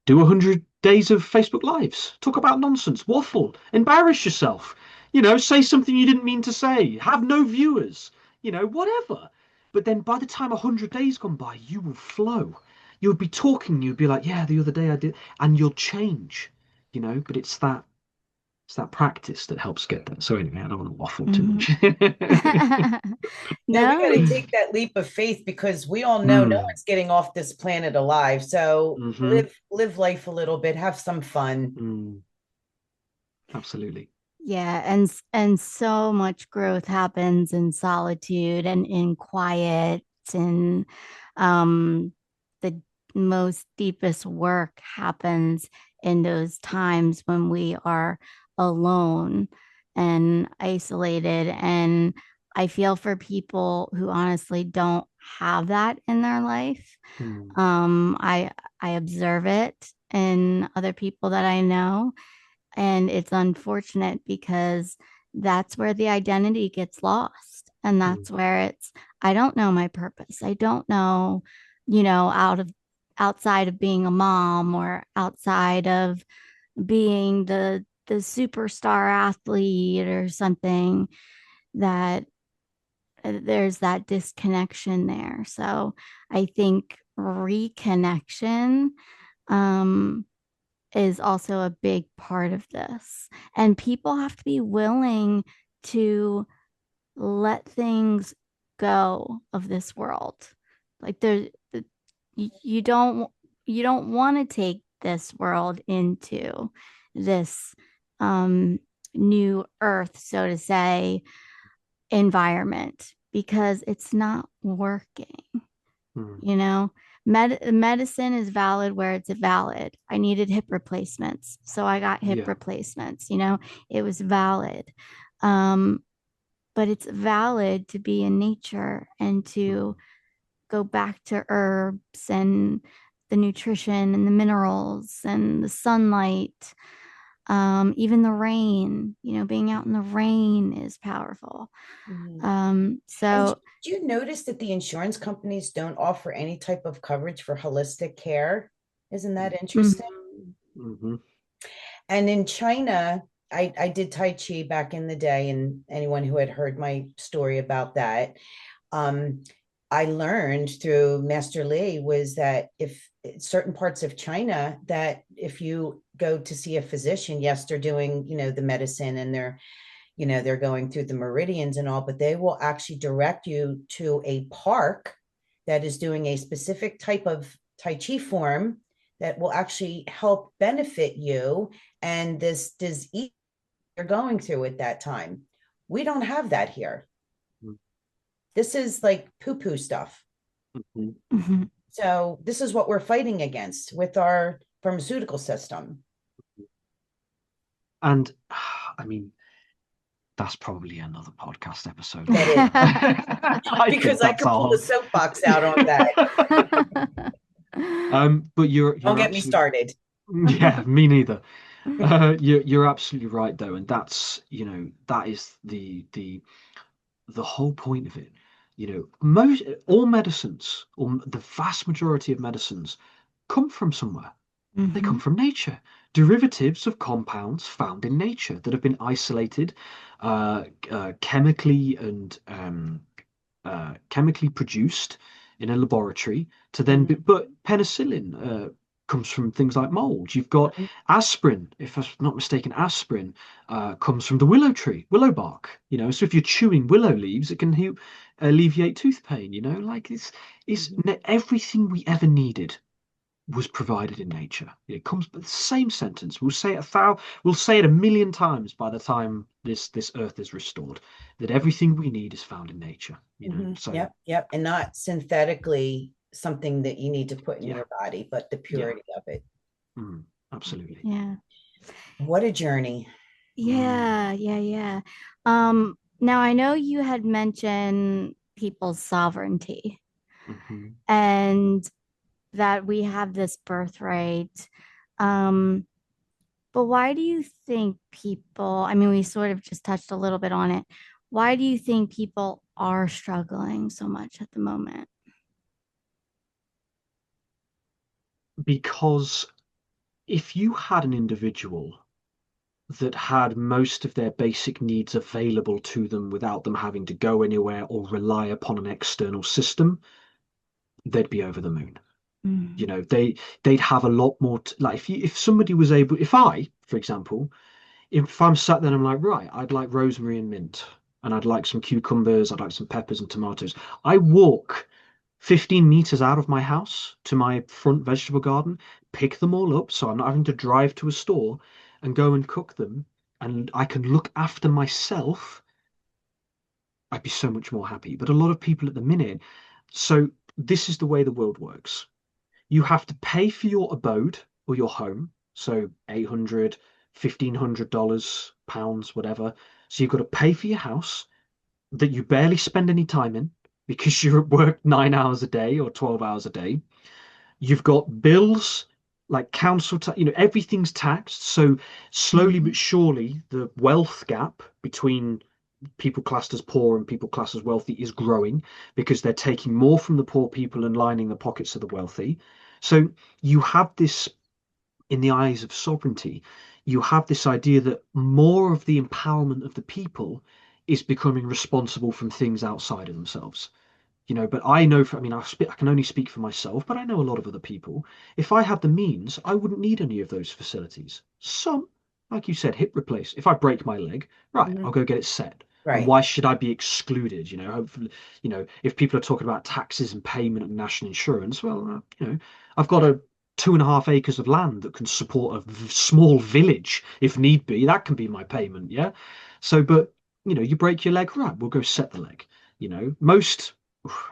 do 100 days of Facebook lives, talk about nonsense, waffle, embarrass yourself, say something you didn't mean to say, have no viewers, whatever. But then by the time 100 days gone by, you will flow. You'll be talking, you'll be like, yeah, the other day I did, and you'll change, but it's that practice that helps get there. So anyway, I don't want to waffle too much. No, we got to No. take that leap of faith, because we all know no one's getting off this planet alive. So live life a little bit, have some fun. Absolutely. Yeah, and so much growth happens in solitude and in quiet, and the most deepest work happens in those times when we are alone and isolated. And I feel for people who honestly don't have that in their life. I observe it in other people that I know, And it's unfortunate because that's where the identity gets lost. And Mm, that's where I don't know my purpose. I don't know, outside of being a mom or outside of being the superstar athlete or something, that there's that disconnection there. So I think reconnection um is also a big part of this. And people have to be willing to let things go of this world. Like you don't want to take this world into this um new earth, so to say, environment because it's not working. mm, you know Medicine is valid where it's valid. I needed hip replacements, so I got hip yeah. replacements. It was valid. um but it's valid to be in nature and Mm, to go back to herbs and the nutrition and the minerals and the sunlight. Even the rain, being out in the rain is powerful. Mhm. And So do you notice that the insurance companies don't offer any type of coverage for holistic care? Isn't that interesting? mhm. mm-hmm. And in China, I did Tai Chi back in the day, and anyone who had heard my story about that, um, I learned through Master Lee was that if certain parts of China, that if you go to see a physician, yes, they're doing, the medicine and they're going through the meridians and all, but they will actually direct you to a park that is doing a specific type of Tai Chi form that will actually help benefit you and this disease you're going through at that time. We don't have that here. This is like poo poo stuff. Mm-hmm. Mhm. So, this is what we're fighting against with our pharmaceutical system. And I mean, that's probably another podcast episode That right is there. I think because I that's could pull the all. soapbox out on that. But Don't you're get me absolutely, started. yeah, me neither. You're absolutely right though, and that's, that is the whole point of it. Most all medicines, or the vast majority of medicines, come from somewhere. They come Mhm. from nature. Derivatives of compounds found in nature that have been isolated, chemically and chemically produced in a laboratory to then be, Mhm. but penicillin comes from things like mold. You've got Mhm. aspirin, if I'm not mistaken, aspirin comes from the willow tree, willow bark. So if you're chewing willow leaves, it can help alleviate tooth pain. Like it's Mhm. everything we ever needed was provided in nature. It comes the same sentence. We'll say it a million times by the time this earth is restored. That everything we need is found in nature. So Yep, yep. And not synthetically something that you need to put in yeah, your body, but the yeah, purity of it. absolutely. Yeah. What a journey. Mm, Yeah, yeah, yeah. Now I know you had mentioned people's sovereignty mhm. and that we have this birthright. Um, but why do you think I mean, we sort of just touched a little bit on it. Why do you think people are struggling so much at the moment? Because if you had an individual that had most of their basic needs available to them without them having to go anywhere or rely upon an external system, they'd be over the moon. Mm, They'd have a lot more like if somebody was able, if I, for example, if I'm sat there and I'm like, right, I'd like rosemary and mint, and I'd like some cucumbers, I'd like some peppers and tomatoes. I walk 15 meters out of my house to my front vegetable garden, pick them all up, so I'm not having to drive to a store and go and cook them, and I can look after myself. I'd be so much more happy. But a lot of people at the minute, so this is the way the world works. You have to pay for your abode or your home. So 800, $1,500, pounds, whatever. So you've got to pay for your house that you barely spend any time in because you're at work 9 hours a day or 12 hours a day. You've got bills like council tax, everything's taxed. So slowly but surely, the wealth gap between people classed as poor and people classed as wealthy is growing because they're taking more from the poor people and lining the pockets of the wealthy. So you have this, in the eyes of sovereignty, you have this idea that more of the empowerment of the people is becoming responsible from things outside of themselves. But I know I mean, I can only speak for myself, but I know a lot of other people. If I had the means, I wouldn't need any of those facilities. Some, like you said, hip replace. If I break my leg, right, I'll go get it set. And Right. why should I be excluded? Hopefully, if people are talking about taxes and payment and national insurance, well, I've got 2.5 acres of land that can support a small village if need be. That can be my payment, yeah. So, but you break your leg, right? We'll go set the leg. Most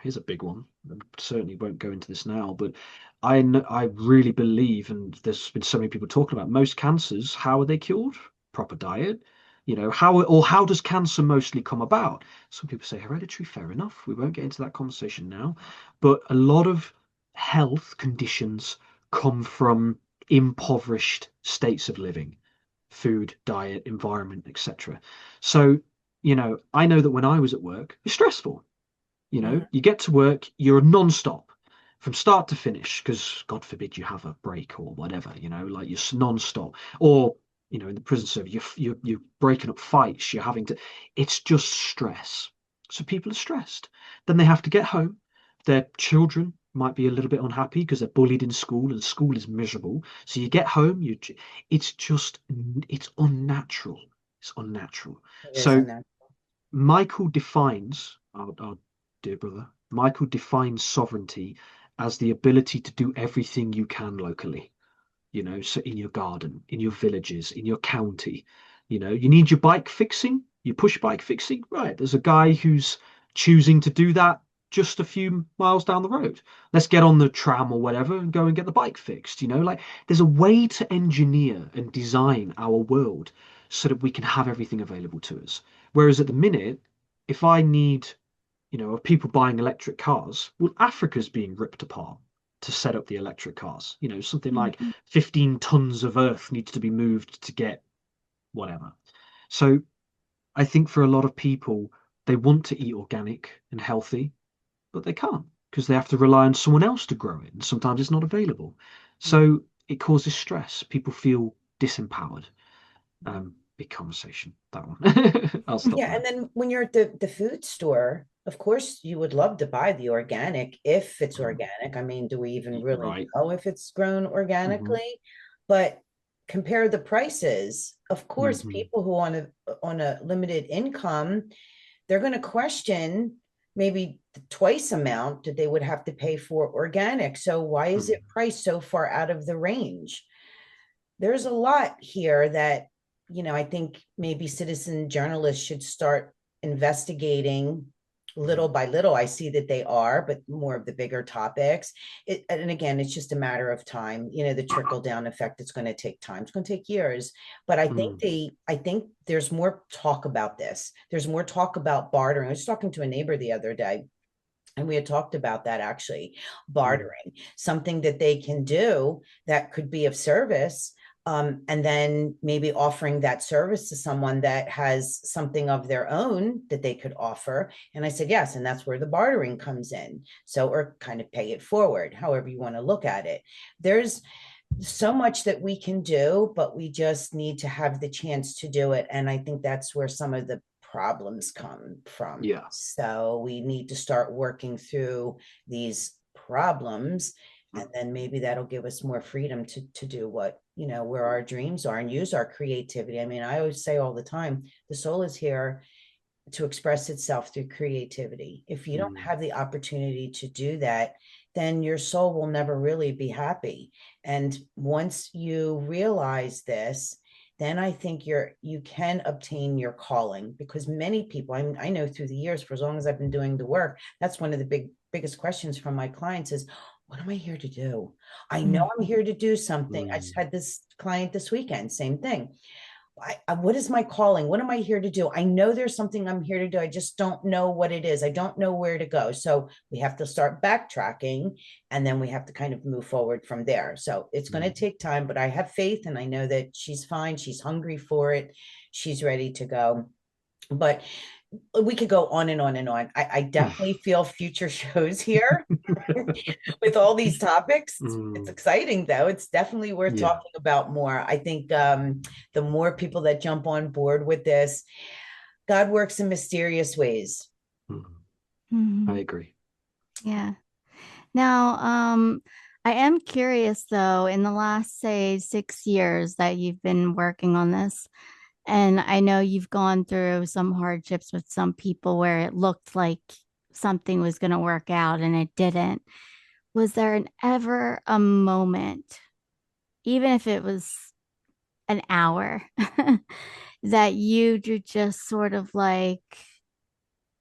here's a big one. I certainly won't go into this now, but I really believe, and there's been so many people talking about most cancers. How are they cured? Proper diet. How does cancer mostly come about? Some people say hereditary. Fair enough. We won't get into that conversation now, but a lot of health conditions come from impoverished states of living, food, diet, environment, etc. So, I know that when I was at work, it's stressful. Mhm. You get to work, you're non-stop from start to finish, because God forbid you have a break or whatever, like you're non-stop. Or, in the prison service, you're breaking up fights, you're having to, it's just stress. So people are stressed. Then they have to get home. Their children might be a little bit unhappy because they're bullied in school and school is miserable. So you get home, it's just, it's unnatural. It's unnatural. It is So unnatural. Michael defines, our dear brother, Michael defines sovereignty as the ability to do everything you can locally. So in your garden, in your villages, in your county, you need your bike fixing, your push bike fixing. Right. There's a guy who's choosing to do that just a few miles down the road. Let's get on the tram or whatever and go and get the bike fixed. Like there's a way to engineer and design our world so that we can have everything available to us. Whereas at the minute, if I need, of people buying electric cars, well, Africa's being ripped apart to set up the electric cars. Something like Mhm. 15 tons of earth needs to be moved to get whatever. So I think for a lot of people, they want to eat organic and healthy, but they can't because they have to rely on someone else to grow it. And sometimes it's not available. Mhm. So it causes stress. People feel disempowered. Big conversation, that one. I'll stop Yeah, there. and then when you're at the food store, of course, you would love to buy the organic if it's Mhm. organic. I mean, do we even really Right. know if it's grown Hmm. organically? But compare the prices. Of course, Hmm. people who on a limited income, they're going to question maybe the twice amount that they would have to pay for organic. So why is it priced so far out of the range? There's a lot here that, I think maybe citizen journalists should start investigating little by little. I see that they are, but more of the bigger topics. And again, it's just a matter of time. The trickle down effect. It's going to take time. It's going to take years. But I think there's more talk about this. There's more talk about bartering. I was talking to a neighbor the other day, and we had talked about that actually, Hmm. bartering, something that they can do that could be of service. And then maybe offering that service to someone that has something of their own that they could offer. And I said, yes. And that's where the bartering comes in. So, or kind of pay it forward, however you want to look at it. There's so much that we can do, but we just need to have the chance to do it. And I think that's where some of the problems come from. Yeah. So we need to start working through these problems. Mm. And then maybe that'll give us more freedom to do what, where our dreams are and use our creativity. I mean, I always say all the time, the soul is here to express itself through creativity. If you don't Mm. have the opportunity to do that, then your soul will never really be happy. And once you realize this, then I think you can obtain your calling, because many people, I know through the years, for as long as I've been doing the work, that's one of the biggest questions from my clients is, what am I here to do? I know I'm here to do something. I just Mm. had this client this weekend, same thing. what is my calling? What am I here to do? I know there's something I'm here to do. I just don't know what it is. I don't know where to go. So we have to start backtracking, and then we have to kind of move forward from there. So it's going to take time, but I have faith, and I know that she's fine. She's hungry for it. She's ready to go. But we could go on and on and on. I definitely feel future shows here with all these topics. It's exciting, though. It's definitely worth Yeah. talking about more. I think the more people that jump on board with this, God works in mysterious ways. I agree. Yeah. Now, I am curious though, in the last, say, 6 years that you've been working on this, and I know you've gone through some hardships with some people where it looked like something was going to work out and it didn't. Was there ever a moment, even if it was an hour, that you just sort of like,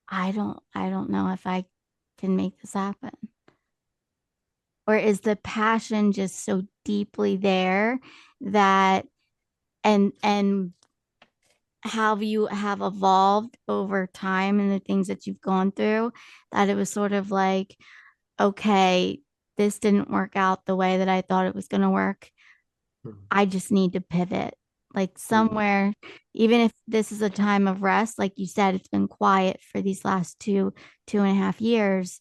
I don't know if I can make this happen? Or is the passion just so deeply there that and how you have evolved over time and the things that you've gone through, that it was sort of like, okay, this didn't work out the way that I thought it was going to work. I just need to pivot. Like somewhere, even if this is a time of rest, like you said, it's been quiet for these last 2.5 years.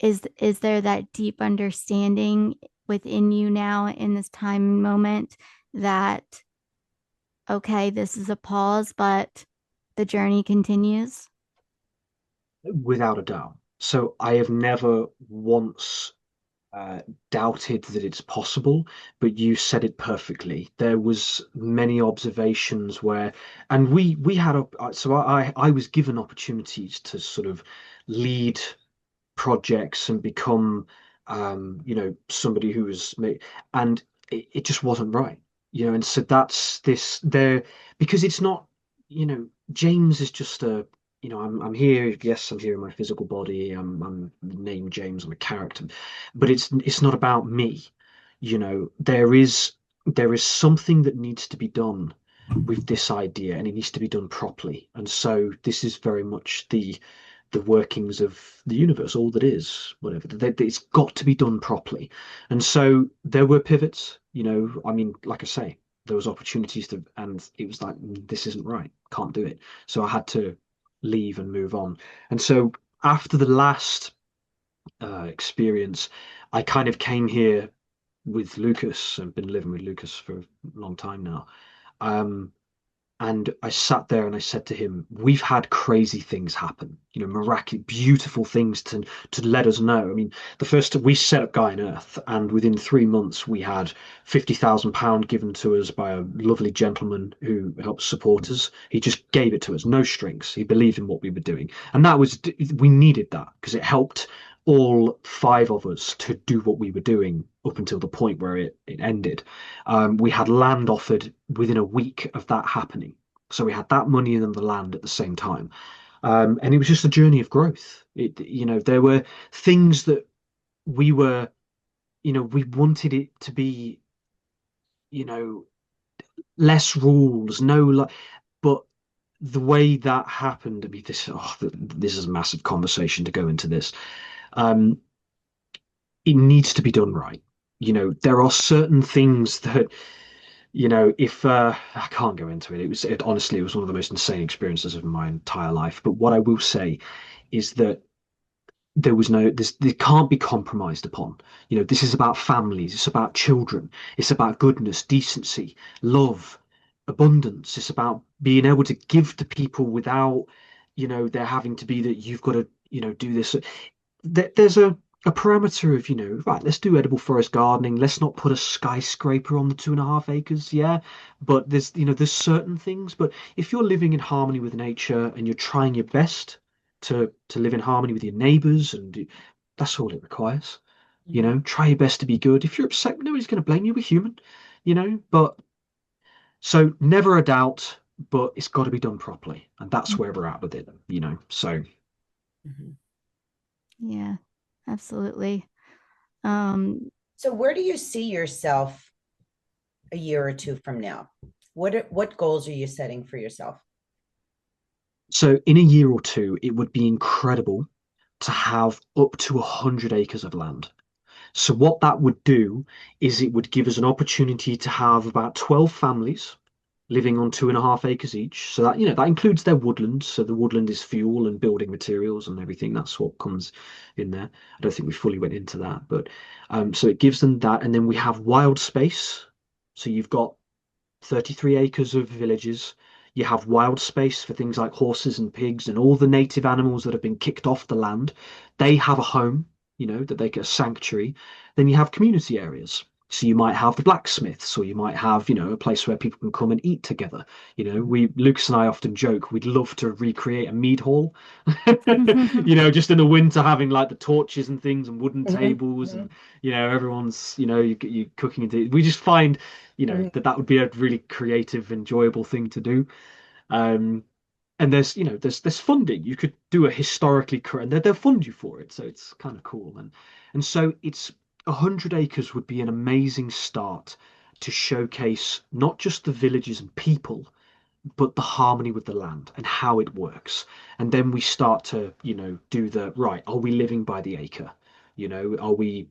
Is there that deep understanding within you now in this time and moment that, okay, this is a pause, but the journey continues? Without a doubt. So I have never once doubted that it's possible, but you said it perfectly. There was many observations where, and we had so I was given opportunities to sort of lead projects and become somebody who was and it just wasn't right, and so that's this there, because it's not, James is just a, I'm here, yes, I'm here in my physical body, I'm named James, I'm a character, but it's not about me. There is something that needs to be done with this idea, and it needs to be done properly, and so this is very much the workings of the universe, all that is, whatever. It's got to be done properly. And so there were pivots, I mean, like I say, there was opportunities to, and it was like, this isn't right, can't do it. So I had to leave and move on. And so after the last experience, I kind of came here with Lucas and been living with Lucas for a long time now. Um, and I sat there and I said to him, "We've had crazy things happen, miraculous, beautiful things to let us know. I mean, the first we set up Guy on Earth, and within 3 months we had £50,000 given to us by a lovely gentleman who helped support us. He just gave it to us, no strings. He believed in what we were doing, and we needed that because it helped all five of us to do what we were doing up until the point where it ended. We had land offered within a week of that happening. So we had that money and then the land at the same time. And it was just a journey of growth. There were things that we were, we wanted it to be, you know, less rules, no, like, but the way that happened, I mean, this is a massive conversation to go into this. Um, it needs to be done right. There are certain things that, if I can't go into it, honestly, it was one of the most insane experiences of my entire life. But what I will say is that there can't be compromised upon. This is about families, it's about children, it's about goodness, decency, love, abundance. It's about being able to give to people without, there having to be that you've got to, do this. There's a parameter of, right, let's do edible forest gardening. Let's not put a skyscraper on the 2.5 acres. Yeah. But there's certain things. But if you're living in harmony with nature and you're trying your best to live in harmony with your neighbors, that's all it requires. Try your best to be good. If you're upset, nobody's going to blame you. We're human, but so never a doubt, but it's got to be done properly. And that's where we're at with it, so. Yeah, absolutely. So where do you see yourself a year or two from now? what goals are you setting for yourself? So in a year or two, it would be incredible to have up to 100 acres of land. So what that would do is it would give us an opportunity to have about 12 families living on 2.5 acres each. So that, that includes their woodland. So the woodland is fuel and building materials and everything. That's what comes in there. I don't think we fully went into that, but so it gives them that. And then we have wild space. So you've got 33 acres of villages. You have wild space for things like horses and pigs and all the native animals that have been kicked off the land. They have a home, that they get a sanctuary. Then you have community areas. So you might have the blacksmiths, or you might have, a place where people can come and eat together. Lucas and I often joke we'd love to recreate a mead hall, just in the winter having like the torches and things and wooden Mhm, tables mhm, and everyone's you cooking and we just find mhm, that would be a really creative, enjoyable thing to do. Um, and there's funding. You could do a historically correct, and they'll fund you for it, so it's kind of cool. And so it's 100 acres would be an amazing start to showcase not just the villages and people, but the harmony with the land and how it works. And then we start to, do the right. Are we living by the acre? Are we,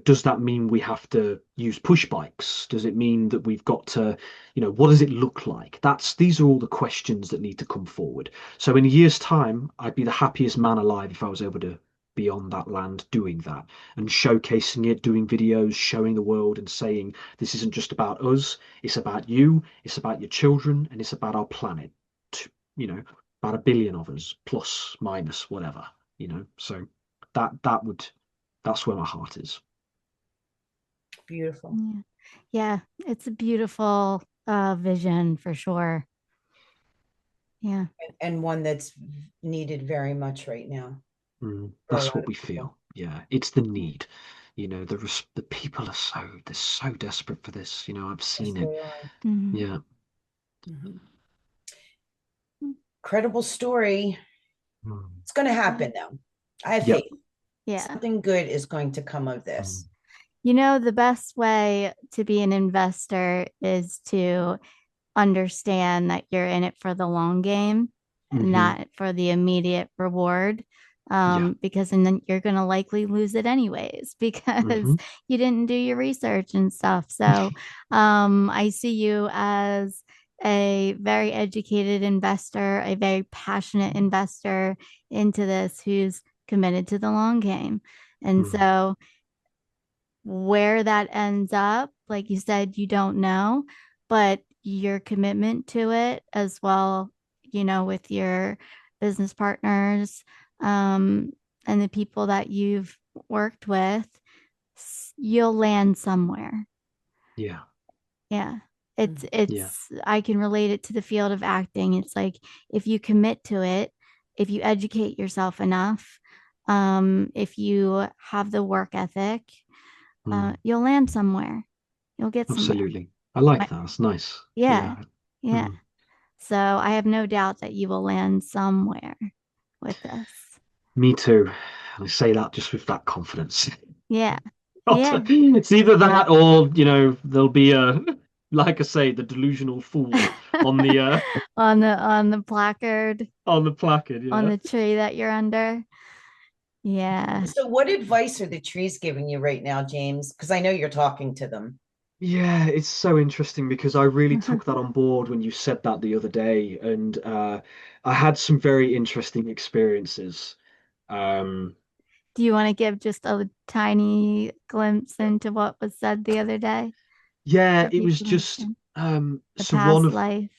does that mean we have to use push bikes? Does it mean that we've got to, what does it look like? These are all the questions that need to come forward. So in a year's time, I'd be the happiest man alive if I was able to be on that land doing that and showcasing it, doing videos, showing the world and saying, this isn't just about us, it's about you, it's about your children, and it's about our planet. You know, about 1 billion of us, plus, minus, whatever. So that's where my heart is. beautiful. Yeah. Yeah, it's a beautiful vision for sure. Yeah. And one that's needed very much right now for a That's lot what of we people. feel. Yeah, it's the need. The people are they're so desperate for this. I've Yes, seen it. they are. Mhm. Yeah. Mhm. Incredible story. Mm. It's going to happen though. I have Yep. faith. Yeah. Something good is going to come of Mm. this. The best way to be an investor is to understand that you're in it for the long game, Hmm. not for the immediate reward. Yeah. Because then you're going to likely lose it anyways because Hmm. you didn't do your research and stuff. So I see you as a very educated investor, a very passionate investor into this who's committed to the long game. And Mm. so where that ends up, like you said, you don't know, but your commitment to it as well, with your business partners, um, and the people that you've worked with, you'll land somewhere. Yeah. Yeah. Mm. Yeah. I can relate it to the field of acting. It's like if you commit to it, if you educate yourself enough, if you have the work ethic, Mm. you'll land somewhere. You'll get somewhere. Absolutely. I like My, that. That's nice. yeah, Yeah. yeah. Mm. So I have no doubt that you will land somewhere with this. Me too. And I say that just with that confidence. Yeah, yeah. It's either that or, there'll be like I say, the delusional fool on the On the placard on the placard, on yeah. the tree that you're under. Yeah. So, what advice are the trees giving you right now, James? Because I know you're talking to them. Yeah, it's so interesting because I really took that on board when you said that the other day, and I had some very interesting experiences. Um, Do you want to give just a tiny glimpse into what was said the other day yeah, for it was people to just understand? The so one past of life,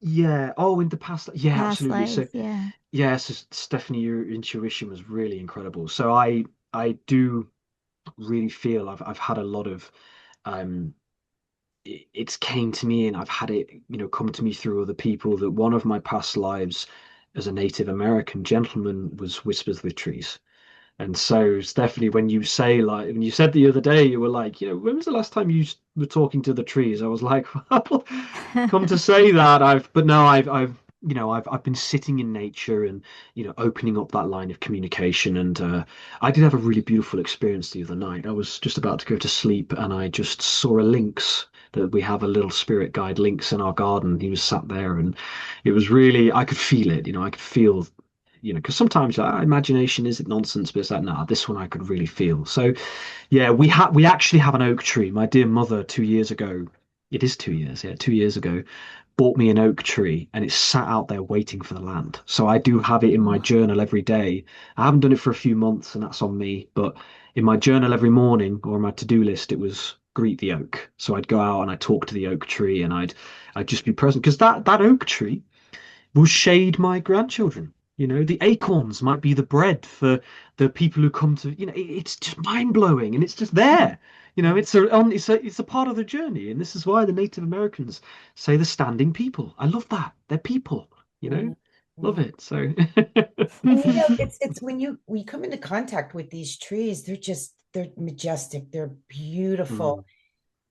yeah, oh, in the past, the yeah, past absolutely. life. So Yeah. yeah, so Stephanie, your intuition was really incredible. So I do really feel I've had a lot of um it's came to me and I've had it, come to me through other people that one of my past lives as a Native American gentleman was Whispers with Trees. And so, Stephanie, when you say like when you said the other day, you were like, when was the last time you were talking to the trees? I was like, well, come to say that but no, I've been sitting in nature and opening up that line of communication, and I did have a really beautiful experience the other night. I was just about to go to sleep, and I just saw a lynx that we have a little spirit guide Lynx in our garden. He was sat there, and it was really, I could feel it, I could feel, because sometimes imagination is it nonsense, but it's like, nah, this one I could really feel. So yeah, we actually have an oak tree. My dear mother 2 years ago, it is 2 years, yeah, 2 years ago, bought me an oak tree, and it's sat out there waiting for the land. So I do have it in my journal every day. I haven't done it for a few months, and that's on me. But in my journal every morning, or my to-do list, it was greet the oak. So I'd go out and I'd talk to the oak tree, and I'd just be present, because that oak tree will shade my grandchildren. The acorns might be the bread for the people who come to, it's just mind blowing, and it's just there. It's a part of the journey, and this is why the Native Americans say the standing people. I love that. They're people, Mhm. love Mhm. it. So And it's when you come into contact with these trees, they're majestic, they're beautiful, Mm,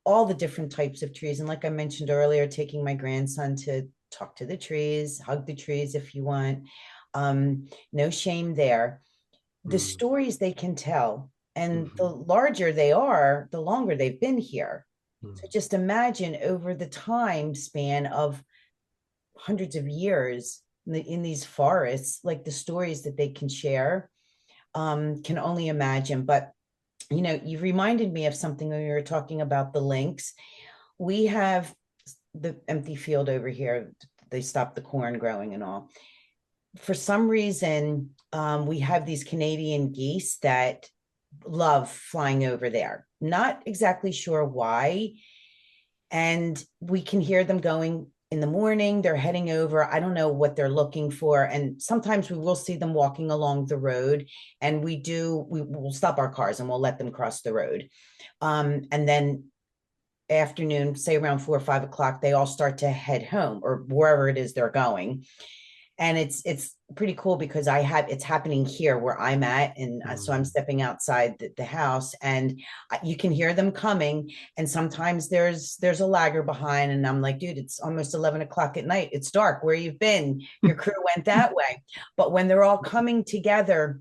all the different types of trees. And like I mentioned earlier, taking my grandson to talk to the trees, hug the trees if you want. No shame there. The mm, stories they can tell, and the mhm, larger they are, the longer they've been here. mm, So just imagine over the time span of hundreds of years in these forests, like the stories that they can share, can only imagine. But you reminded me of something when we were talking about the lynx. We have the empty field over here. They stopped the corn growing and all. For some reason, we have these Canadian geese that love flying over there. Not exactly sure why. And we can hear them going in the morning. They're heading over. I don't know what they're looking for. And sometimes we will see them walking along the road, and we will stop our cars and we'll let them cross the road. And then afternoon, say around 4 or 5 o'clock, they all start to head home or wherever it is they're going. And it's pretty cool because it's happening here where I'm at, and so I'm mm, stepping outside the house, and you can hear them coming. And sometimes there's a lagger behind, and I'm like, dude, it's almost 11 o'clock at night, it's dark, where you've been, your crew went that way. But when they're all coming together,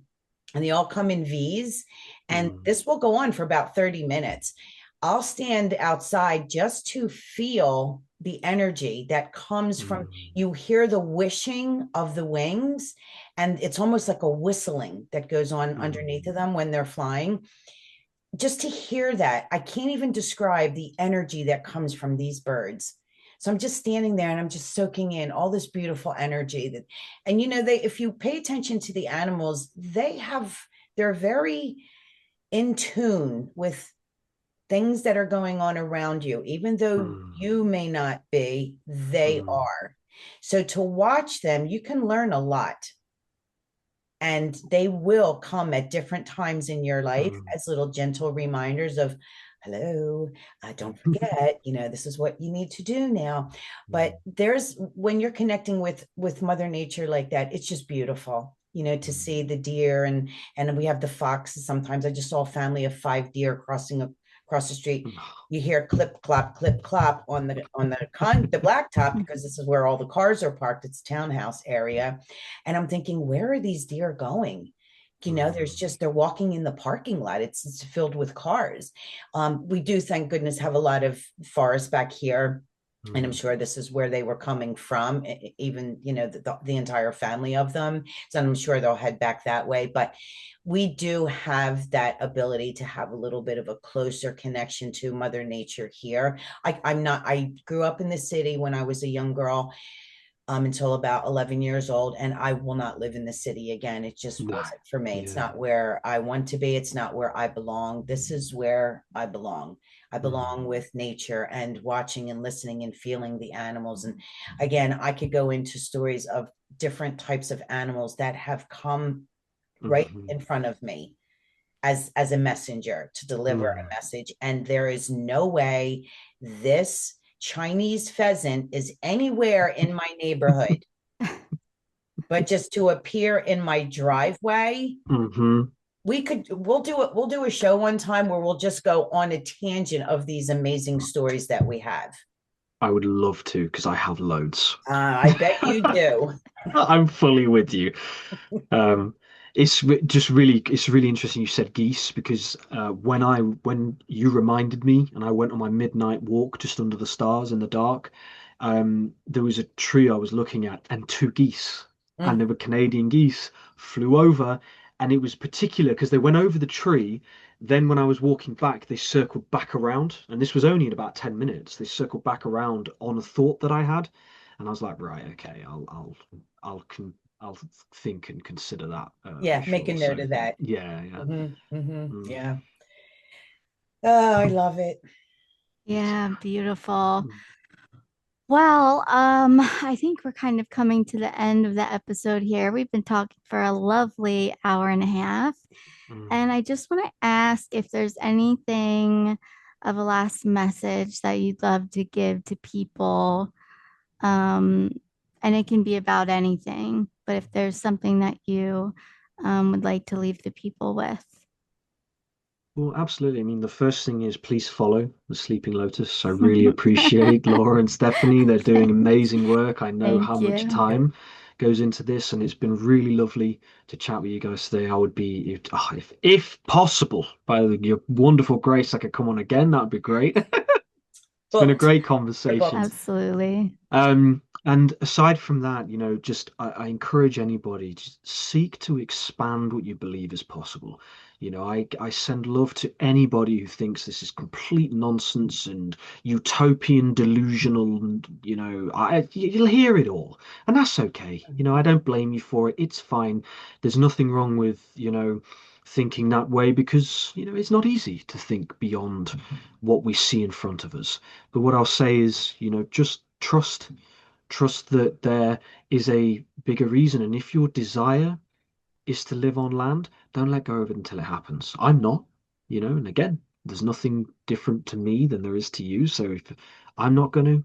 and they all come in V's, and mm, this will go on for about 30 minutes. I'll stand outside just to feel the energy that comes from, mm, you hear the wishing of the wings, and it's almost like a whistling that goes on underneath mm, of them when they're flying. Just to hear that, I can't even describe the energy that comes from these birds. So I'm just standing there and I'm just soaking in all this beautiful energy that, and they, if you pay attention to the animals, they're very in tune with things that are going on around you. Even though mm, you may not be, they mm, are. So to watch them, you can learn a lot. And they will come at different times in your life mm, as little gentle reminders of, hello, don't forget, this is what you need to do now. But mm, when you're connecting with Mother Nature like that, it's just beautiful, to mm. see the deer, and we have the foxes. Sometimes I just saw a family of 5 deer across the street. You hear clip clop on the blacktop, because this is where all the cars are parked. It's a townhouse area. And I'm thinking, where are these deer going? Mm, They're walking in the parking lot. It's filled with cars. We do, thank goodness, have a lot of forest back here. And I'm mm, sure this is where they were coming from, even, the entire family of them. So I'm sure they'll head back that way. But we do have that ability to have a little bit of a closer connection to Mother Nature here. I grew up in the city when I was a young girl, until about 11 years old. And I will not live in the city again. It just no, wasn't for me. It's yeah. not where I want to be. It's not where I belong. This is where I belong. I belong Mm, with nature and watching and listening and feeling the animals. And again, I could go into stories of different types of animals that have come right mhm, in front of me as a messenger to deliver mm. a message. And there is no way this Chinese pheasant is anywhere in my neighborhood, but just to appear in my driveway. Mhm. We'll do a show one time where we'll just go on a tangent of these amazing stories that we have. I would love to, because I have loads. I bet you do. I'm fully with you. Um, it's really interesting you said geese because when you reminded me and I went on my midnight walk just under the stars in the dark, there was a tree I was looking at and two geese, and Mm. they were Canadian geese, flew over, and it was particular because they went over the tree. Then when I was walking back, they circled back around, and this was only in about 10 minutes. They circled back around on a thought that I had, and I was like, right, okay, I'll think and consider that for Yeah, make a sure. note So of that. yeah, yeah. Mm, Yeah. Oh, I love it. Yeah, beautiful. mm, Well, I think we're kind of coming to the end of the episode here. We've been talking for a lovely hour and a half. And mm. I just want to ask if there's anything of a last message that you'd love to give to people. Um, and it can be about anything, but if there's something that you would like to leave the people with. Well, absolutely. I mean, the first thing is please follow the Sleeping Lotus. I really appreciate Laura and Stephanie. They're doing amazing work. I know how Thank much you. Good. time goes into this, and it's been really lovely to chat with you guys today. I would be, if possible, by your wonderful grace, I could come on again. That would be great. It's been a Booked. great You're conversation. booked. Absolutely. And aside from that, just I encourage anybody to seek to expand what you believe is possible. I send love to anybody who thinks this is complete nonsense and utopian, delusional, and you'll hear it all, and that's okay. I don't blame you for it. It's fine. There's nothing wrong with, thinking that way because, it's not easy to think beyond what we see in front of us. But what I'll say is, just trust that there is a bigger reason. And if your desire is to live on land, don't let go of it until it happens. I'm not, and again, there's nothing different to me than there is to you. So if I'm not going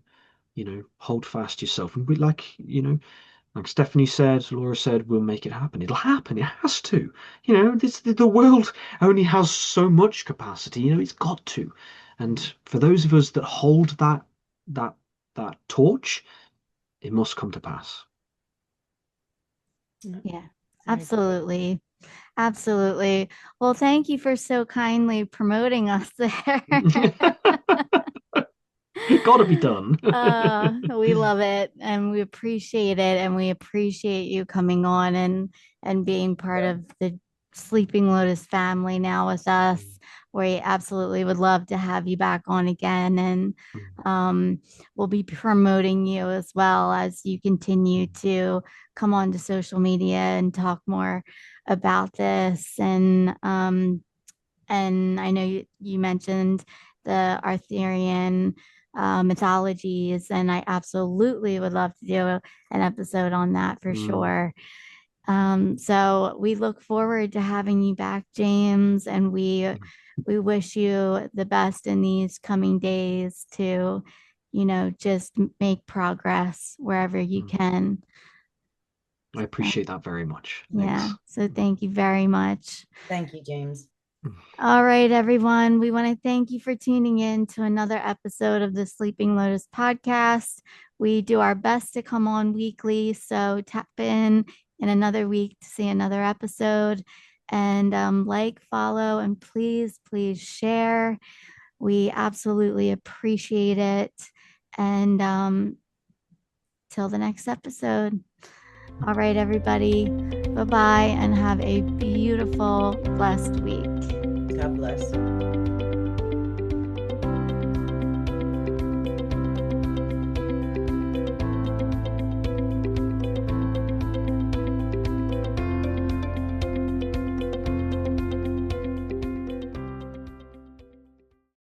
to, hold fast yourself and like Stephanie said, Laura said, we'll make it happen. It'll happen. It has to. The world only has so much capacity. It's got to. And for those of us that hold that that torch, it must come to pass. Yeah, Yeah, I agree. absolutely. Absolutely. Well, thank you for so kindly promoting us there. Got to be done. We love it and we appreciate it and we appreciate you coming on and being part Yeah. of the Sleeping Lotus family now with us. We absolutely would love to have you back on again and um, we'll be promoting you as well as you continue to come on to social media and talk more about this and I know you mentioned the Arthurian mythologies, and I absolutely would love to do an episode on that for Mm, sure. So we look forward to having you back, James, and we wish you the best in these coming days to, just make progress wherever you mm. can. I Uh, appreciate that very much. yeah. Thanks. So thank you very much. Thank you, James. All right, everyone. We want to thank you for tuning in to another episode of the Sleeping Lotus podcast. We do our best to come on weekly, so tap in another week to see another episode. And like, follow, and please share. We absolutely appreciate it. And till the next episode. All right, everybody. Bye bye, and have a beautiful, blessed week. God bless.